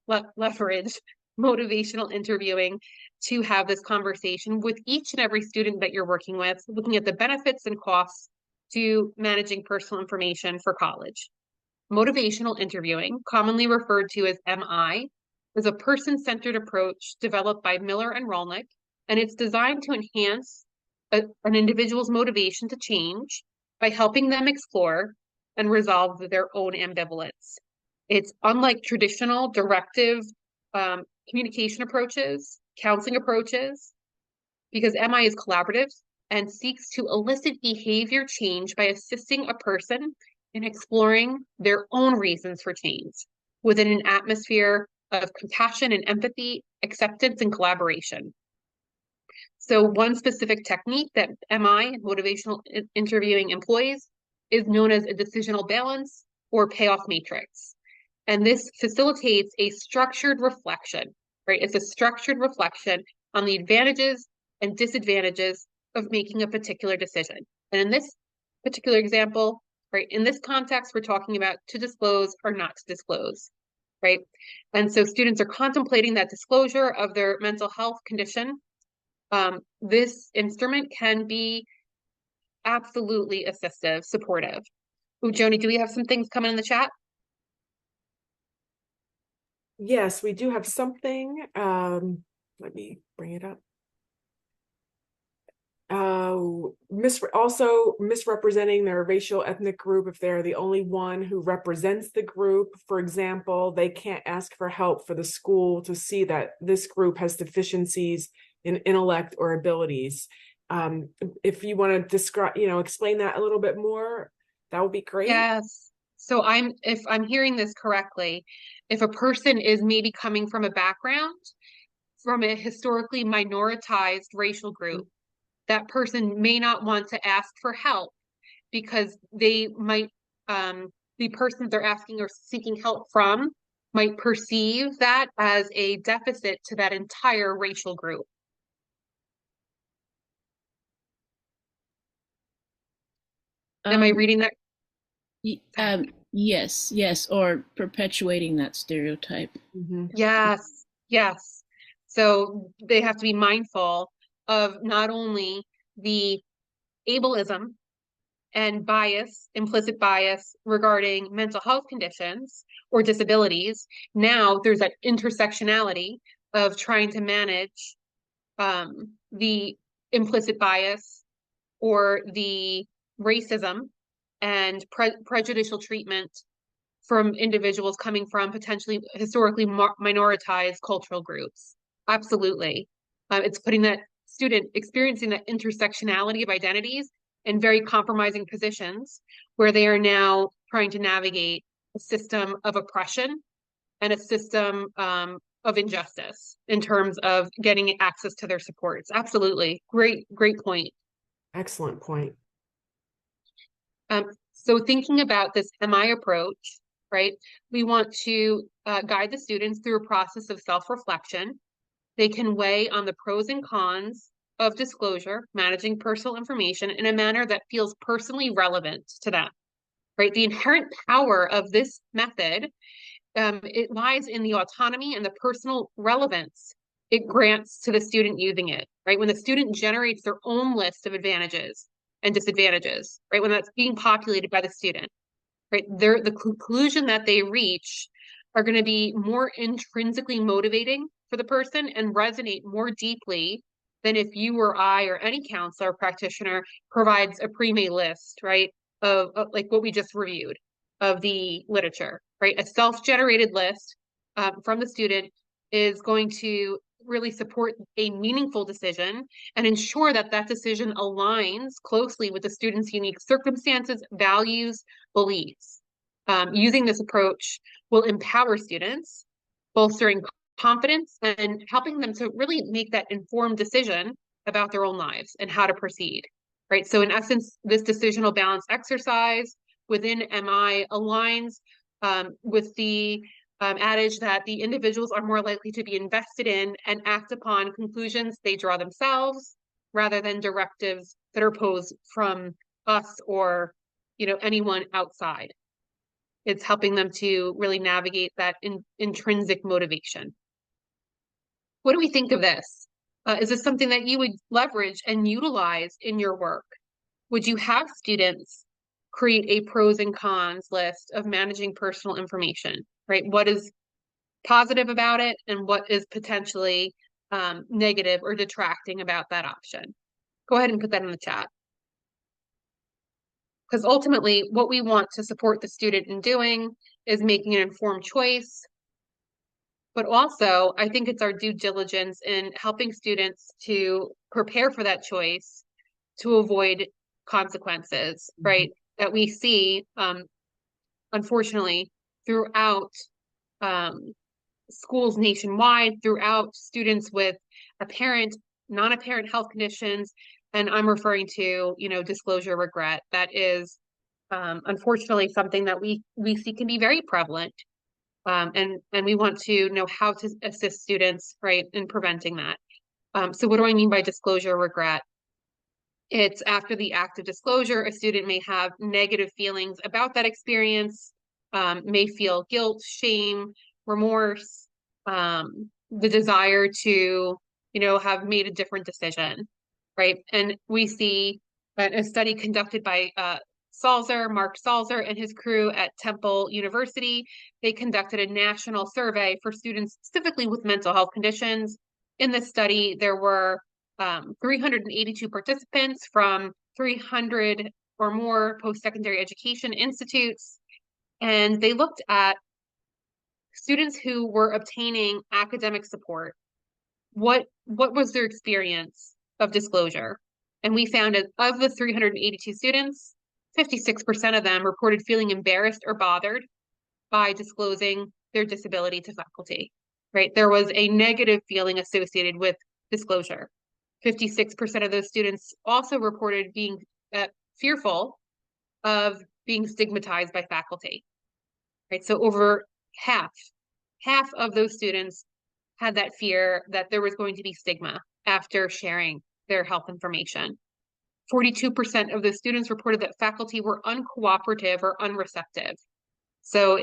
leverage motivational interviewing to have this conversation with each and every student that you're working with, looking at the benefits and costs to managing personal information for college. Motivational interviewing, commonly referred to as MI, is a person-centered approach developed by Miller and Rolnick, and it's designed to enhance an individual's motivation to change by helping them explore and resolve their own ambivalence. It's unlike traditional directive communication approaches, counseling approaches, because MI is collaborative and seeks to elicit behavior change by assisting a person in exploring their own reasons for change within an atmosphere of compassion and empathy, acceptance and collaboration. So one specific technique that MI, motivational interviewing, employs is known as a decisional balance or payoff matrix. And this facilitates a structured reflection, right? It's a structured reflection on the advantages and disadvantages of making a particular decision. And in this particular example, right, in this context, we're talking about to disclose or not to disclose, right? And so students are contemplating that disclosure of their mental health condition. This instrument can be absolutely assistive, supportive. Ooh, Joni, do we have some things coming in the chat? Yes, we do have something. Let me bring it up. Also misrepresenting their racial ethnic group if they're the only one who represents the group. For example, they can't ask for help for the school to see that this group has deficiencies in intellect or abilities. If you want to describe, explain that a little bit more, that would be great. Yes. So if I'm hearing this correctly, if a person is maybe coming from a background from a historically minoritized racial group, that person may not want to ask for help because they might, the person they're asking or seeking help from might perceive that as a deficit to that entire racial group. Am I reading that? Yes, or perpetuating that stereotype. Yes, yes. So they have to be mindful of not only the ableism and bias, implicit bias regarding mental health conditions or disabilities. Now there's that intersectionality of trying to manage the implicit bias or the racism and prejudicial treatment from individuals coming from potentially historically minoritized cultural groups. Absolutely. It's putting that student experiencing that intersectionality of identities in very compromising positions where they are now trying to navigate a system of oppression and a system of injustice in terms of getting access to their supports. Absolutely. Great point. Excellent point. So thinking about this MI approach, right? We want to guide the students through a process of self-reflection. They can weigh on the pros and cons of disclosure, managing personal information in a manner that feels personally relevant to them, right? The inherent power of this method, it lies in the autonomy and the personal relevance it grants to the student using it, right? When the student generates their own list of advantages and disadvantages, right? When that's being populated by the student, right? The conclusion that they reach are going to be more intrinsically motivating for the person and resonate more deeply than if you or I or any counselor or practitioner provides a pre-made list, right? Of like what we just reviewed of the literature, right? A self-generated list from the student is going to really support a meaningful decision and ensure that that decision aligns closely with the student's unique circumstances, values, beliefs. Using this approach will empower students, bolstering confidence and helping them to really make that informed decision about their own lives and how to proceed, right? So in essence, this decisional balance exercise within MI aligns with the adage that the individuals are more likely to be invested in and act upon conclusions they draw themselves rather than directives that are posed from us or anyone outside. It's helping them to really navigate that intrinsic motivation. What do we think of this? Is this something that you would leverage and utilize in your work? Would you have students create a pros and cons list of managing personal information, right? What is positive about it and what is potentially negative or detracting about that option? Go ahead and put that in the chat. Because ultimately, what we want to support the student in doing is making an informed choice. But also, I think it's our due diligence in helping students to prepare for that choice to avoid consequences, right? That we see, unfortunately, throughout schools nationwide, throughout students with apparent, non-apparent health conditions. And I'm referring to, disclosure regret. That is, unfortunately, something that we see can be very prevalent. And we want to know how to assist students, right, in preventing that. So what do I mean by disclosure regret? It's after the act of disclosure, a student may have negative feelings about that experience, may feel guilt, shame, remorse, the desire to, have made a different decision, right? And we see a study conducted by Mark Salzer and his crew at Temple University. They conducted a national survey for students specifically with mental health conditions. In this study, there were 382 participants from 300 or more post-secondary education institutes, and they looked at students who were obtaining academic support. What was their experience of disclosure? And we found that of the 382 students, 56% of them reported feeling embarrassed or bothered by disclosing their disability to faculty, right? There was a negative feeling associated with disclosure. 56% of those students also reported being fearful of being stigmatized by faculty, right? So over half of those students had that fear that there was going to be stigma after sharing their health information. 42% of the students reported that faculty were uncooperative or unreceptive. So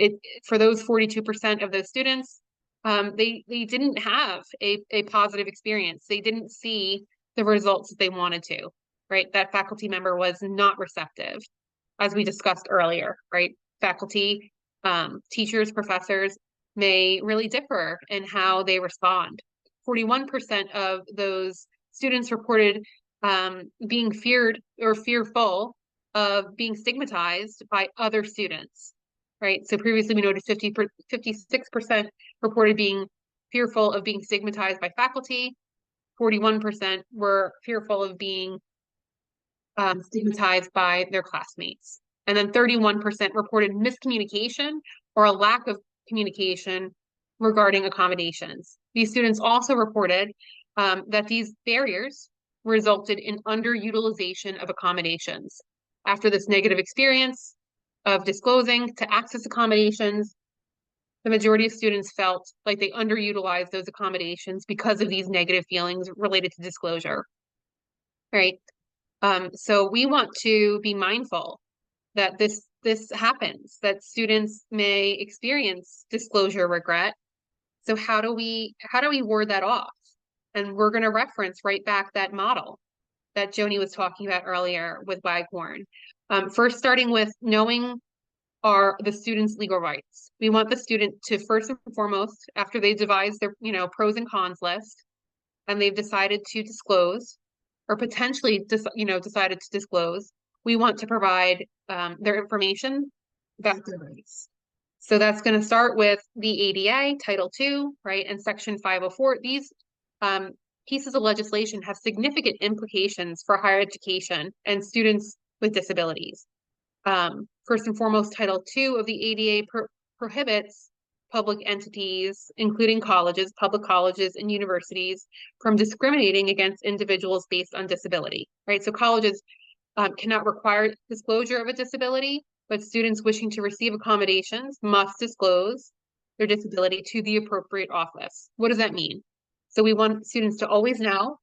for those 42% of those students, they didn't have a positive experience. They didn't see the results that they wanted to, right? That faculty member was not receptive, as we discussed earlier, right? Faculty, teachers, professors may really differ in how they respond. 41% of those students reported being feared or fearful of being stigmatized by other students, right? So previously we noted 56% reported being fearful of being stigmatized by faculty. 41% were fearful of being stigmatized by their classmates. And then 31% reported miscommunication or a lack of communication regarding accommodations. These students also reported that these barriers resulted in underutilization of accommodations. After this negative experience of disclosing to access accommodations, the majority of students felt like they underutilized those accommodations because of these negative feelings related to disclosure, right? So we want to be mindful that this happens, that students may experience disclosure regret. So how do we ward that off? And we're going to reference right back that model that Joni was talking about earlier with Waghorn. First, starting with knowing the student's legal rights. We want the student to first and foremost, after they devise their pros and cons list, and they've decided to disclose, or potentially decided to disclose, we want to provide their information about their rights. So that's going to start with the ADA, Title II, right, and Section 504. These pieces of legislation have significant implications for higher education and students with disabilities. First and foremost, Title II of the ADA prohibits public entities, including colleges, public colleges, and universities, from discriminating against individuals based on disability, right? So colleges cannot require disclosure of a disability, but students wishing to receive accommodations must disclose their disability to the appropriate office. What does that mean? So we want students to always know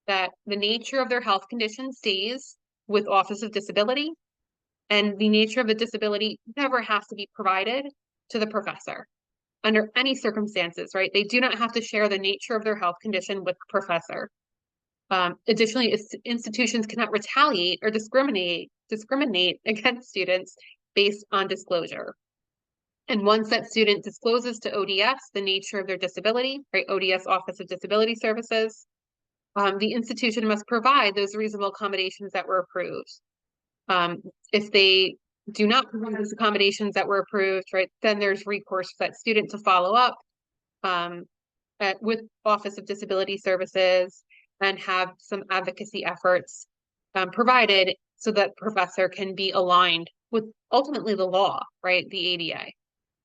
that the nature of their health condition stays with Office of Disability, and the nature of the disability never has to be provided to the professor under any circumstances, right? They do not have to share the nature of their health condition with the professor. Additionally, institutions cannot retaliate or discriminate against students based on disclosure. And once that student discloses to ODS the nature of their disability, right, ODS, Office of Disability Services, the institution must provide those reasonable accommodations that were approved. If they do not provide those accommodations that were approved, right, then there's recourse for that student to follow up with Office of Disability Services and have some advocacy efforts provided so that professor can be aligned with ultimately the law, right, the ADA.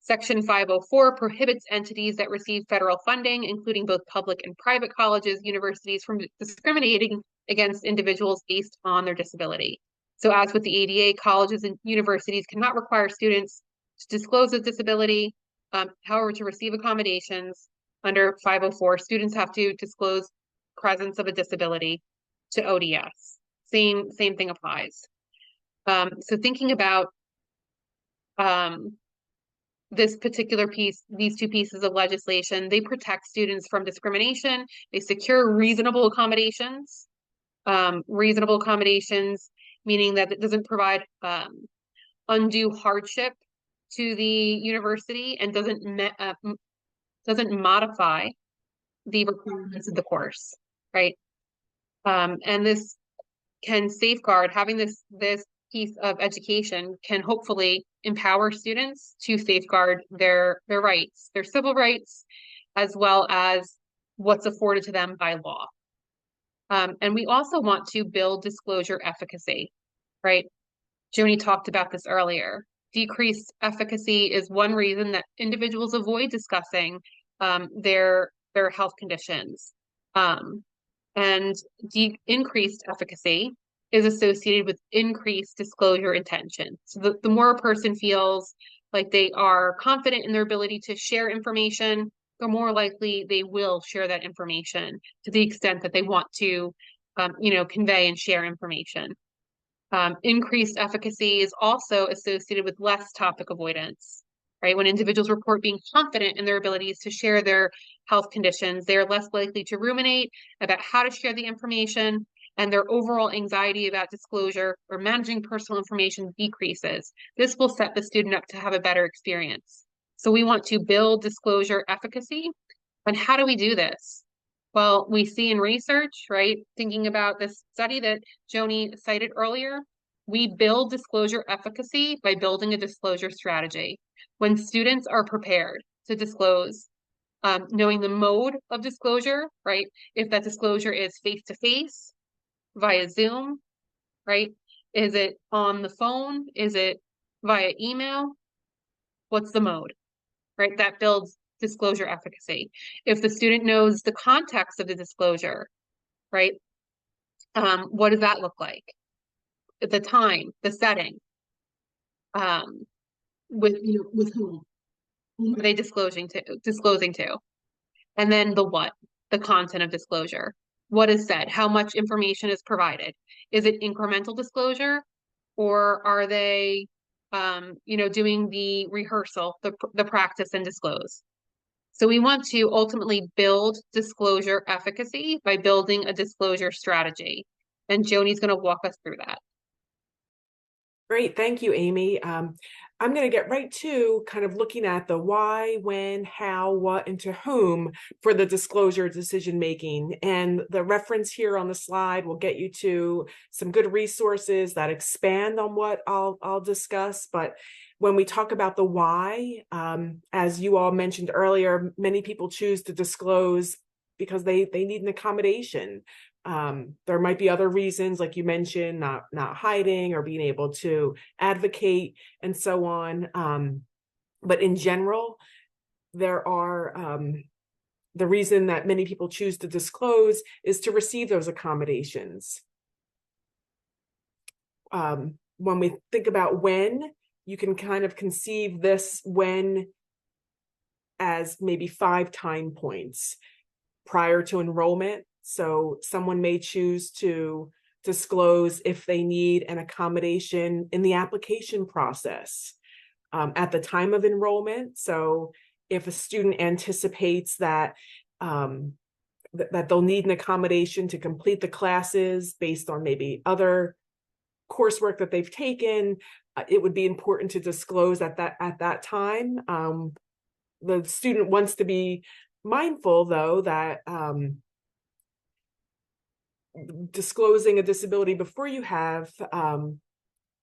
Section 504 prohibits entities that receive federal funding, including both public and private colleges, universities, from discriminating against individuals based on their disability. So as with the ADA, colleges and universities cannot require students to disclose a disability. However, to receive accommodations under 504, students have to disclose presence of a disability to ODS. Same thing applies. So thinking about this particular piece, these two pieces of legislation, they protect students from discrimination. They secure reasonable accommodations. Reasonable accommodations meaning that it doesn't provide undue hardship to the university and doesn't modify the requirements of the course, right? And this can safeguard, having this piece of education can hopefully empower students to safeguard their rights, their civil rights, as well as what's afforded to them by law. And we also want to build disclosure efficacy, right? Joni talked about this earlier. Decreased efficacy is one reason that individuals avoid discussing their health conditions. And increased efficacy is associated with increased disclosure intention. So the more a person feels like they are confident in their ability to share information, the more likely they will share that information to the extent that they want to, convey and share information. Increased efficacy is also associated with less topic avoidance, right? When individuals report being confident in their abilities to share their health conditions, they are less likely to ruminate about how to share the information, and their overall anxiety about disclosure or managing personal information decreases. This will set the student up to have a better experience. So we want to build disclosure efficacy. And how do we do this? Well, we see in research, right, thinking about this study that Joni cited earlier, we build disclosure efficacy by building a disclosure strategy. When students are prepared to disclose, knowing the mode of disclosure, right, if that disclosure is face-to-face, via Zoom, right? Is it on the phone? Is it via email? What's the mode, right? That builds disclosure efficacy. If the student knows the context of the disclosure, right? What does that look like? The time, the setting, with whom? Whom are they disclosing to? And then the what, the content of disclosure. What is said? How much information is provided? Is it incremental disclosure, or are they, doing the rehearsal, the practice and disclose? So we want to ultimately build disclosure efficacy by building a disclosure strategy. And Joni's going to walk us through that. Great, thank you, Amy. I'm going to get right to kind of looking at the why, when, how, what, and to whom for the disclosure decision making. And the reference here on the slide will get you to some good resources that expand on what I'll discuss. But when we talk about the why, as you all mentioned earlier, many people choose to disclose because they need an accommodation. There might be other reasons, like you mentioned, not hiding or being able to advocate and so on. But in general, there are the reason that many people choose to disclose is to receive those accommodations. When we think about when, you can kind of conceive this when as maybe 5 time points prior to enrollment. So someone may choose to disclose if they need an accommodation in the application process at the time of enrollment. So if a student anticipates that that they'll need an accommodation to complete the classes based on maybe other coursework that they've taken, it would be important to disclose at that time. The student wants to be mindful, though, that disclosing a disability before you have,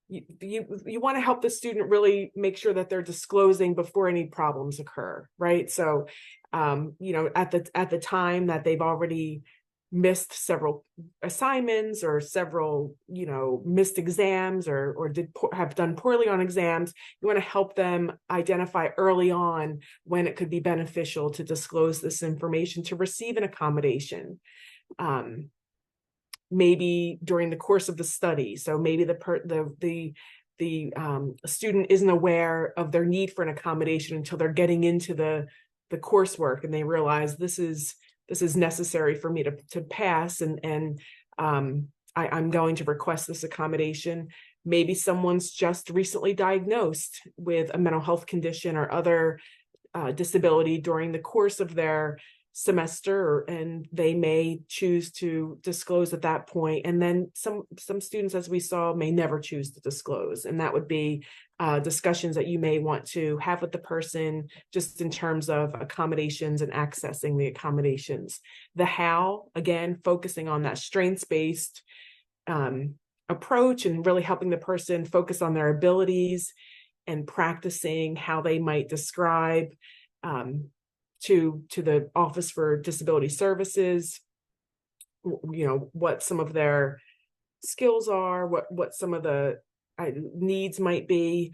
you want to help the student really make sure that they're disclosing before any problems occur, right? So, at the time that they've already missed several assignments or several, missed exams or have done poorly on exams, you want to help them identify early on when it could be beneficial to disclose this information to receive an accommodation. Maybe during the course of the study. So maybe the student isn't aware of their need for an accommodation until they're getting into the coursework and they realize this is necessary for me to pass, and I'm going to request this accommodation. Maybe someone's just recently diagnosed with a mental health condition or other disability during the course of their semester, and they may choose to disclose at that point. And then some students, as we saw, may never choose to disclose. And that would be discussions that you may want to have with the person just in terms of accommodations and accessing the accommodations. The how, again, focusing on that strengths-based approach and really helping the person focus on their abilities and practicing how they might describe to the Office for Disability Services, what some of their skills are, what some of the needs might be,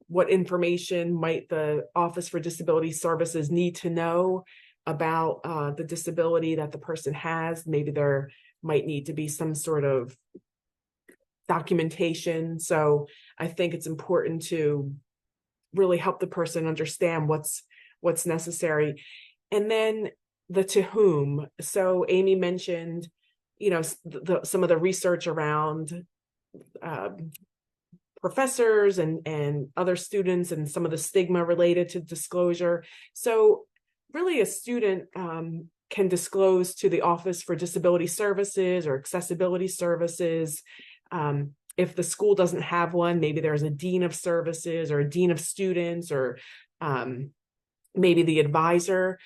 what information might the Office for Disability Services need to know about the disability that the person has. Maybe there might need to be some sort of documentation. So I think it's important to really help the person understand what's necessary. And then the to whom. So Amy mentioned, some of the research around professors and other students and some of the stigma related to disclosure. So really a student can disclose to the Office for Disability Services or Accessibility Services. If the school doesn't have one, maybe there's a dean of services or a dean of students or maybe the advisor.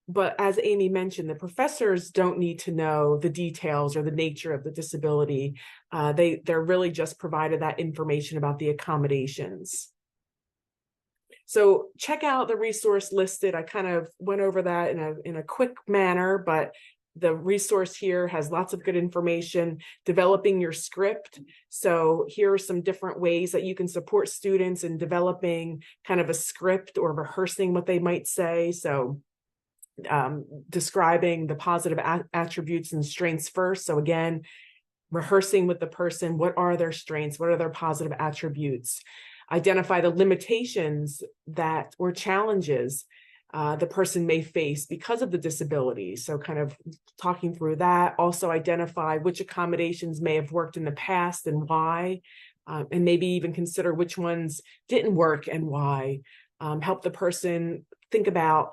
But as Amy mentioned, the professors don't need to know the details or the nature of the disability. They're really just provided that information about the accommodations. So check out the resource listed. I kind of went over that in a quick manner, but the resource here has lots of good information. Developing your script. So here are some different ways that you can support students in developing kind of a script or rehearsing what they might say. So describing the positive attributes and strengths first. So again, rehearsing with the person, what are their strengths? What are their positive attributes? Identify the limitations or challenges the person may face because of the disability. So kind of talking through that. Also identify which accommodations may have worked in the past and why, and maybe even consider which ones didn't work and why. Help the person think about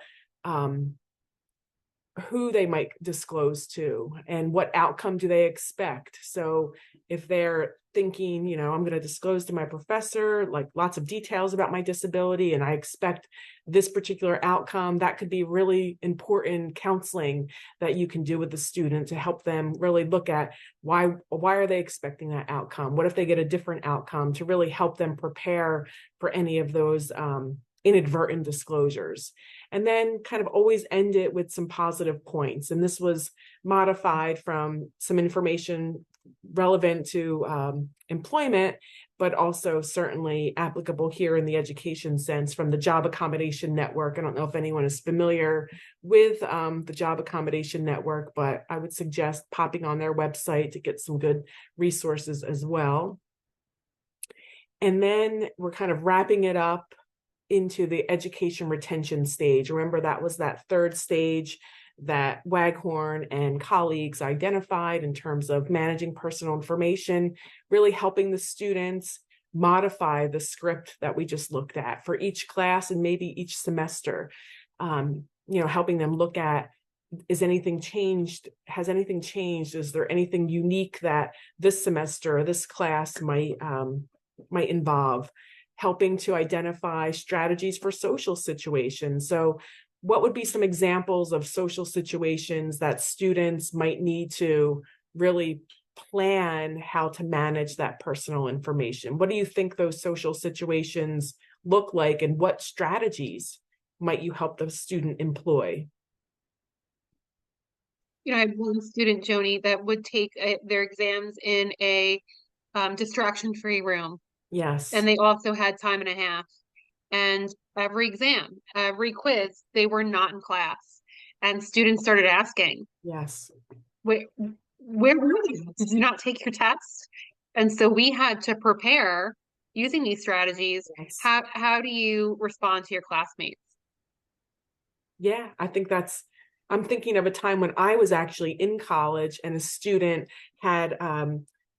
who they might disclose to and what outcome do they expect. So if they're thinking, I'm going to disclose to my professor, like lots of details about my disability, and I expect this particular outcome, that could be really important counseling that you can do with the student to help them really look at why are they expecting that outcome? What if they get a different outcome, to really help them prepare for any of those inadvertent disclosures. And then kind of always end it with some positive points. And this was modified from some information relevant to employment, but also certainly applicable here in the education sense from the Job Accommodation Network. I don't know if anyone is familiar with the Job Accommodation Network, but I would suggest popping on their website to get some good resources as well. And then we're kind of wrapping it up into the education retention stage. Remember, that was that third stage that Waghorn and colleagues identified in terms of managing personal information, really helping the students modify the script that we just looked at for each class and maybe each semester. Helping them look at, is anything changed? Has anything changed? Is there anything unique that this semester or this class might involve? Helping to identify strategies for social situations. So what would be some examples of social situations that students might need to really plan how to manage that personal information? What do you think those social situations look like, and what strategies might you help the student employ? I have one student, Joni, that would take their exams in a distraction-free room. Yes. And they also had time and a half. And every exam, every quiz, they were not in class. And students started asking, yes, where were you? Did you not take your test? And so we had to prepare using these strategies. yes. How do you respond to your classmates? Yeah, I think I'm thinking of a time when I was actually in college and a student had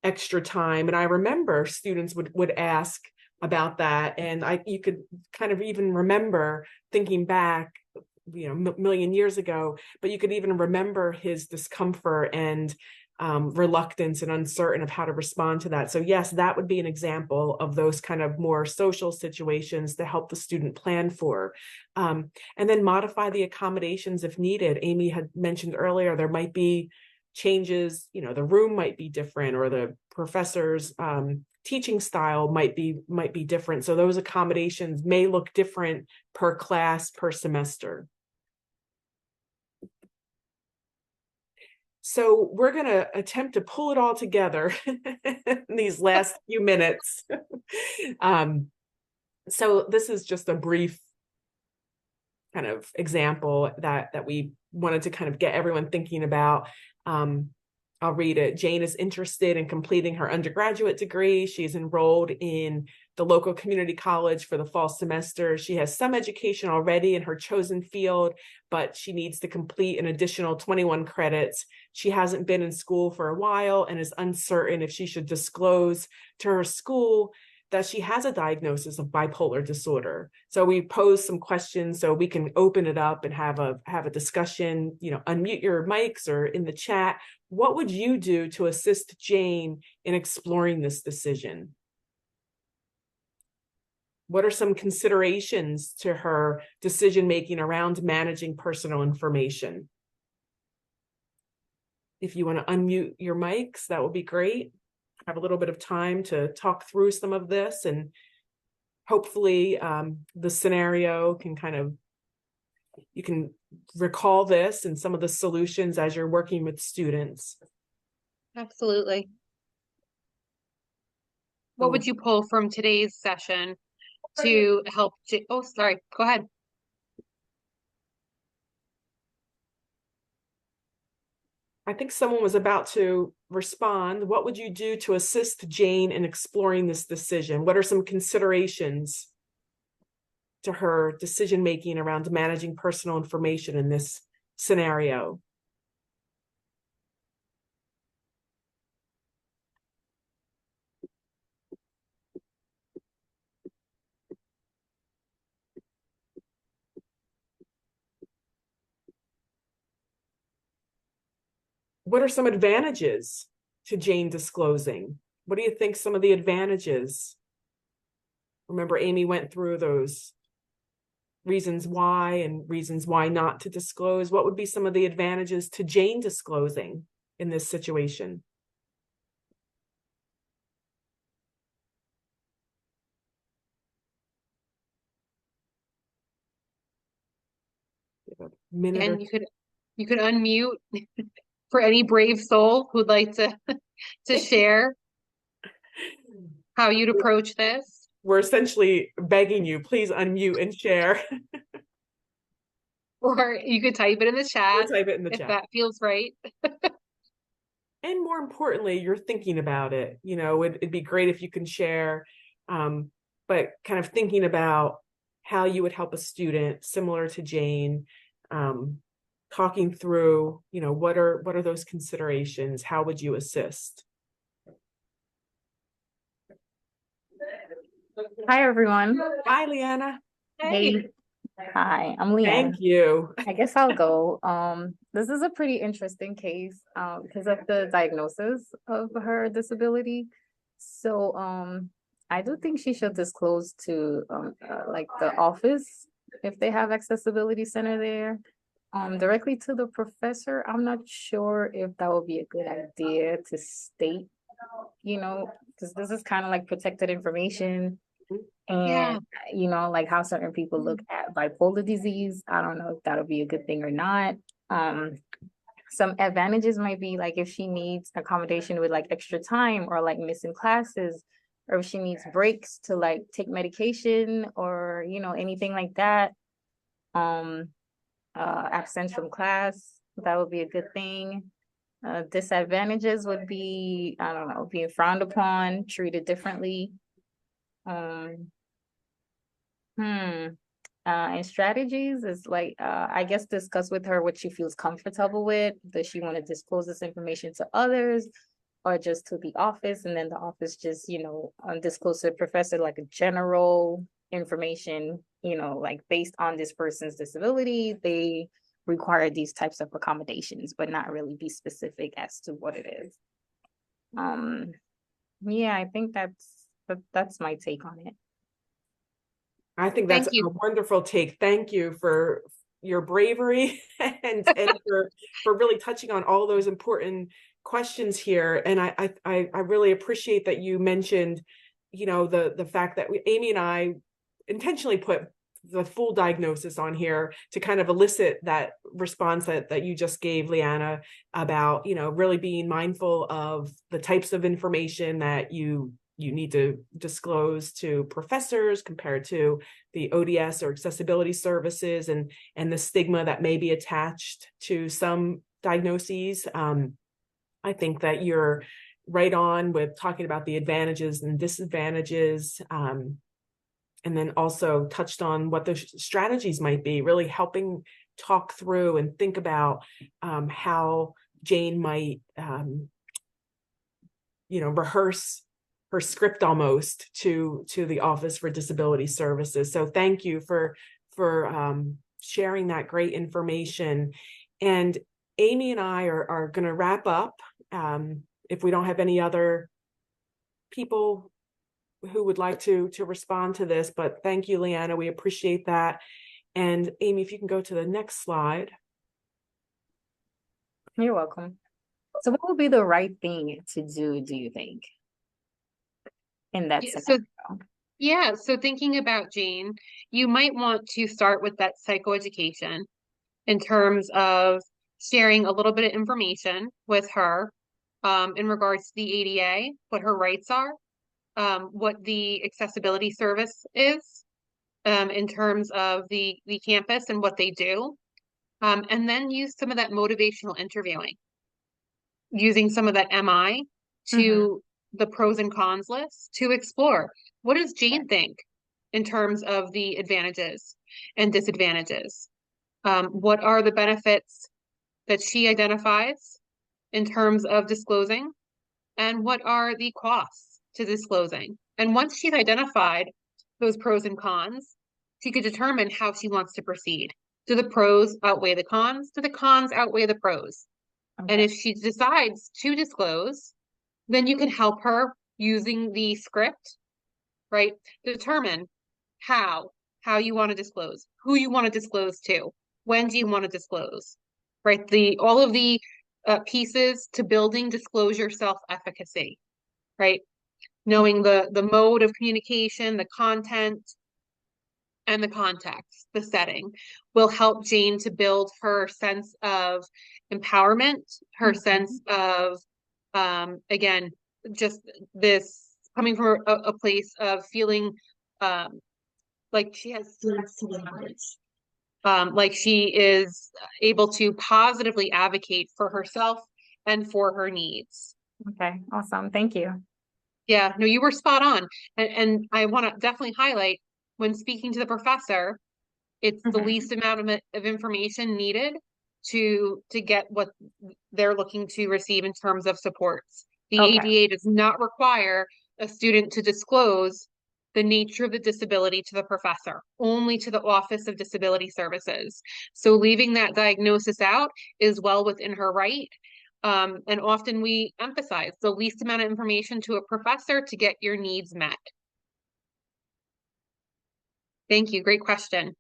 extra time. And I remember students would ask about that. And you could kind of even remember thinking back, million years ago, but you could even remember his discomfort and reluctance and uncertain of how to respond to that. So yes, that would be an example of those kind of more social situations to help the student plan for. And then modify the accommodations if needed. Amy had mentioned earlier, there might be changes, the room might be different, or the professor's teaching style might be different. So those accommodations may look different per class, per semester. So we're going to attempt to pull it all together in these last few minutes. So this is just a brief kind of example that we wanted to kind of get everyone thinking about. I'll read it. Jane is interested in completing her undergraduate degree. She's enrolled in the local community college for the fall semester. She has some education already in her chosen field, but she needs to complete an additional 21 credits. She hasn't been in school for a while and is uncertain if she should disclose to her school that she has a diagnosis of bipolar disorder. So we pose some questions so we can open it up and have a discussion, unmute your mics or in the chat. What would you do to assist Jane in exploring this decision? What are some considerations to her decision-making around managing personal information? If you want to unmute your mics, that would be great. Have a little bit of time to talk through some of this, and hopefully the scenario you can recall this and some of the solutions as you're working with students. Absolutely. What would you pull from today's session to help? Oh, sorry. Go ahead. I think someone was about to respond. What would you do to assist Jane in exploring this decision? What are some considerations to her decision-making around managing personal information in this scenario? What are some advantages to Jane disclosing? What do you think some of the advantages? Remember, Amy went through those reasons why and reasons why not to disclose. What would be some of the advantages to Jane disclosing in this situation? And you could unmute for any brave soul who'd like to share how you'd approach this. We're essentially begging you, please unmute and share. Or you could type it in the chat. Type it in the if chat. That feels right. And more importantly, you're thinking about it. It'd be great if you can share, but kind of thinking about how you would help a student similar to Jane, talking through, what are those considerations? How would you assist? Hi, everyone. Hi, Leanna. Hey. Hi, I'm Leanna. Thank you. I guess I'll go. This is a pretty interesting case because of the diagnosis of her disability. So I do think she should disclose to like the office if they have accessibility center there. Directly to the professor, I'm not sure if that would be a good idea to state, because this is kind of like protected information. And, like how certain people look at bipolar disease. I don't know if that'll be a good thing or not. Some advantages might be like if she needs accommodation with like extra time or like missing classes, or if she needs breaks to like take medication or, anything like that. Absence from class, that would be a good thing. Disadvantages would be, I don't know, being frowned upon, treated differently. And strategies is like, I guess discuss with her what she feels comfortable with. Does she want to disclose this information to others or just to the office? And then the office just, disclose to the professor like a general information, like based on this person's disability, they require these types of accommodations, but not really be specific as to what it is. Yeah, I think that's my take on it. I think that's Thank you. a wonderful take. Thank you for your bravery and for really touching on all those important questions here. And I really appreciate that you mentioned, the fact that Amy and I intentionally put the full diagnosis on here to kind of elicit that response that you just gave, Leanna, about, really being mindful of the types of information that you need to disclose to professors compared to the ODS or accessibility services, and the stigma that may be attached to some diagnoses. I think that you're right on with talking about the advantages and disadvantages, and then also touched on what the strategies might be, really helping talk through and think about how Jane might, rehearse her script almost to the Office for Disability Services. So thank you for sharing that great information. And Amy and I are going to wrap up. If we don't have any other people who would like to respond to this, but thank you, Leanna. We appreciate that. And Amy, if you can go to the next slide. You're welcome. So what would be the right thing to do you think? In that scenario? So thinking about Jane, you might want to start with that psychoeducation in terms of sharing a little bit of information with her in regards to the ADA, what her rights are, what the accessibility service is in terms of the campus and what they do, and then use some of that motivational interviewing, using some of that MI to the pros and cons list to explore. What does Jane think in terms of the advantages and disadvantages? What are the benefits that she identifies in terms of disclosing? And what are the costs to disclosing? And once she's identified those pros and cons, she could determine how she wants to proceed. Do the pros outweigh the cons? Do the cons outweigh the pros? Okay. And if she decides to disclose, then you can help her using the script, right? Determine how you want to disclose, who you want to disclose to, when do you want to disclose, right? All of the pieces to building disclosure self-efficacy, right? Knowing the mode of communication, the content, and the context, the setting, will help Jane to build her sense of empowerment, her sense of, again, just this coming from a place of feeling like she has language. Like she is able to positively advocate for herself and for her needs. Okay, awesome. Thank you. Yeah, no, you were spot on. And I want to definitely highlight, when speaking to the professor, it's the least amount of information needed to get what they're looking to receive in terms of supports. The ADA does not require a student to disclose the nature of the disability to the professor, only to the Office of Disability Services. So leaving that diagnosis out is well within her right. And often we emphasize the least amount of information to a professor to get your needs met. Thank you. Great question.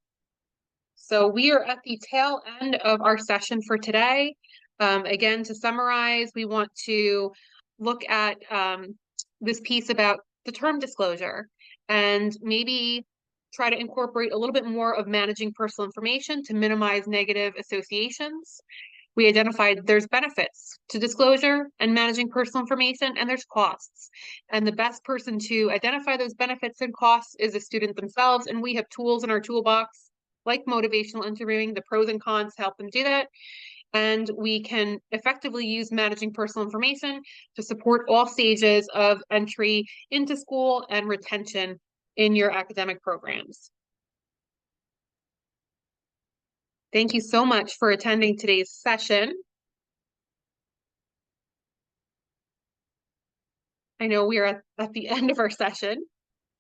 So we are at the tail end of our session for today. Again, to summarize, we want to look at this piece about the term disclosure and maybe try to incorporate a little bit more of managing personal information to minimize negative associations. We identified there's benefits to disclosure and managing personal information, and there's costs. And the best person to identify those benefits and costs is the student themselves. And we have tools in our toolbox, like motivational interviewing, the pros and cons to help them do that. And we can effectively use managing personal information to support all stages of entry into school and retention in your academic programs. Thank you so much for attending today's session. I know we are at the end of our session.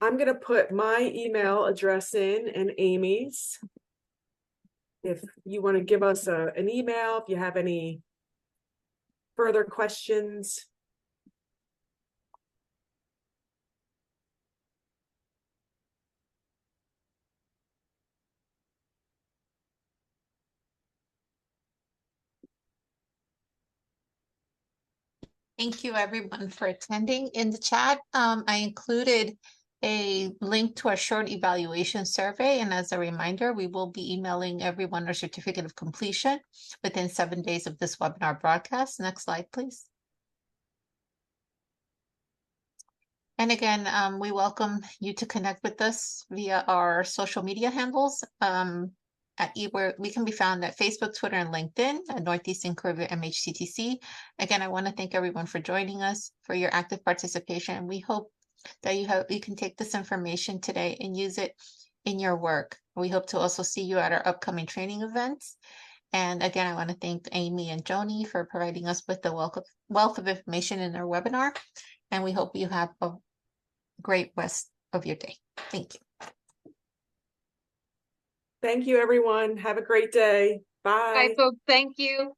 I'm going to put my email address in and Amy's. If you want to give us an email, if you have any further questions. Thank you everyone for attending. In the chat, I included a link to our short evaluation survey. And as a reminder, we will be emailing everyone a certificate of completion within 7 days of this webinar broadcast. Next slide, please. And again, we welcome you to connect with us via our social media handles. Where we can be found at Facebook, Twitter, and LinkedIn at Northeastern Caribbean MHCTC. Again, I want to thank everyone for joining us, for your active participation. And we hope that you can take this information today and use it in your work. We hope to also see you at our upcoming training events. And again, I want to thank Amy and Joni for providing us with the wealth of information in our webinar. And we hope you have a great rest of your day. Thank you. Thank you, everyone. Have a great day. Bye. Bye, folks. Thank you.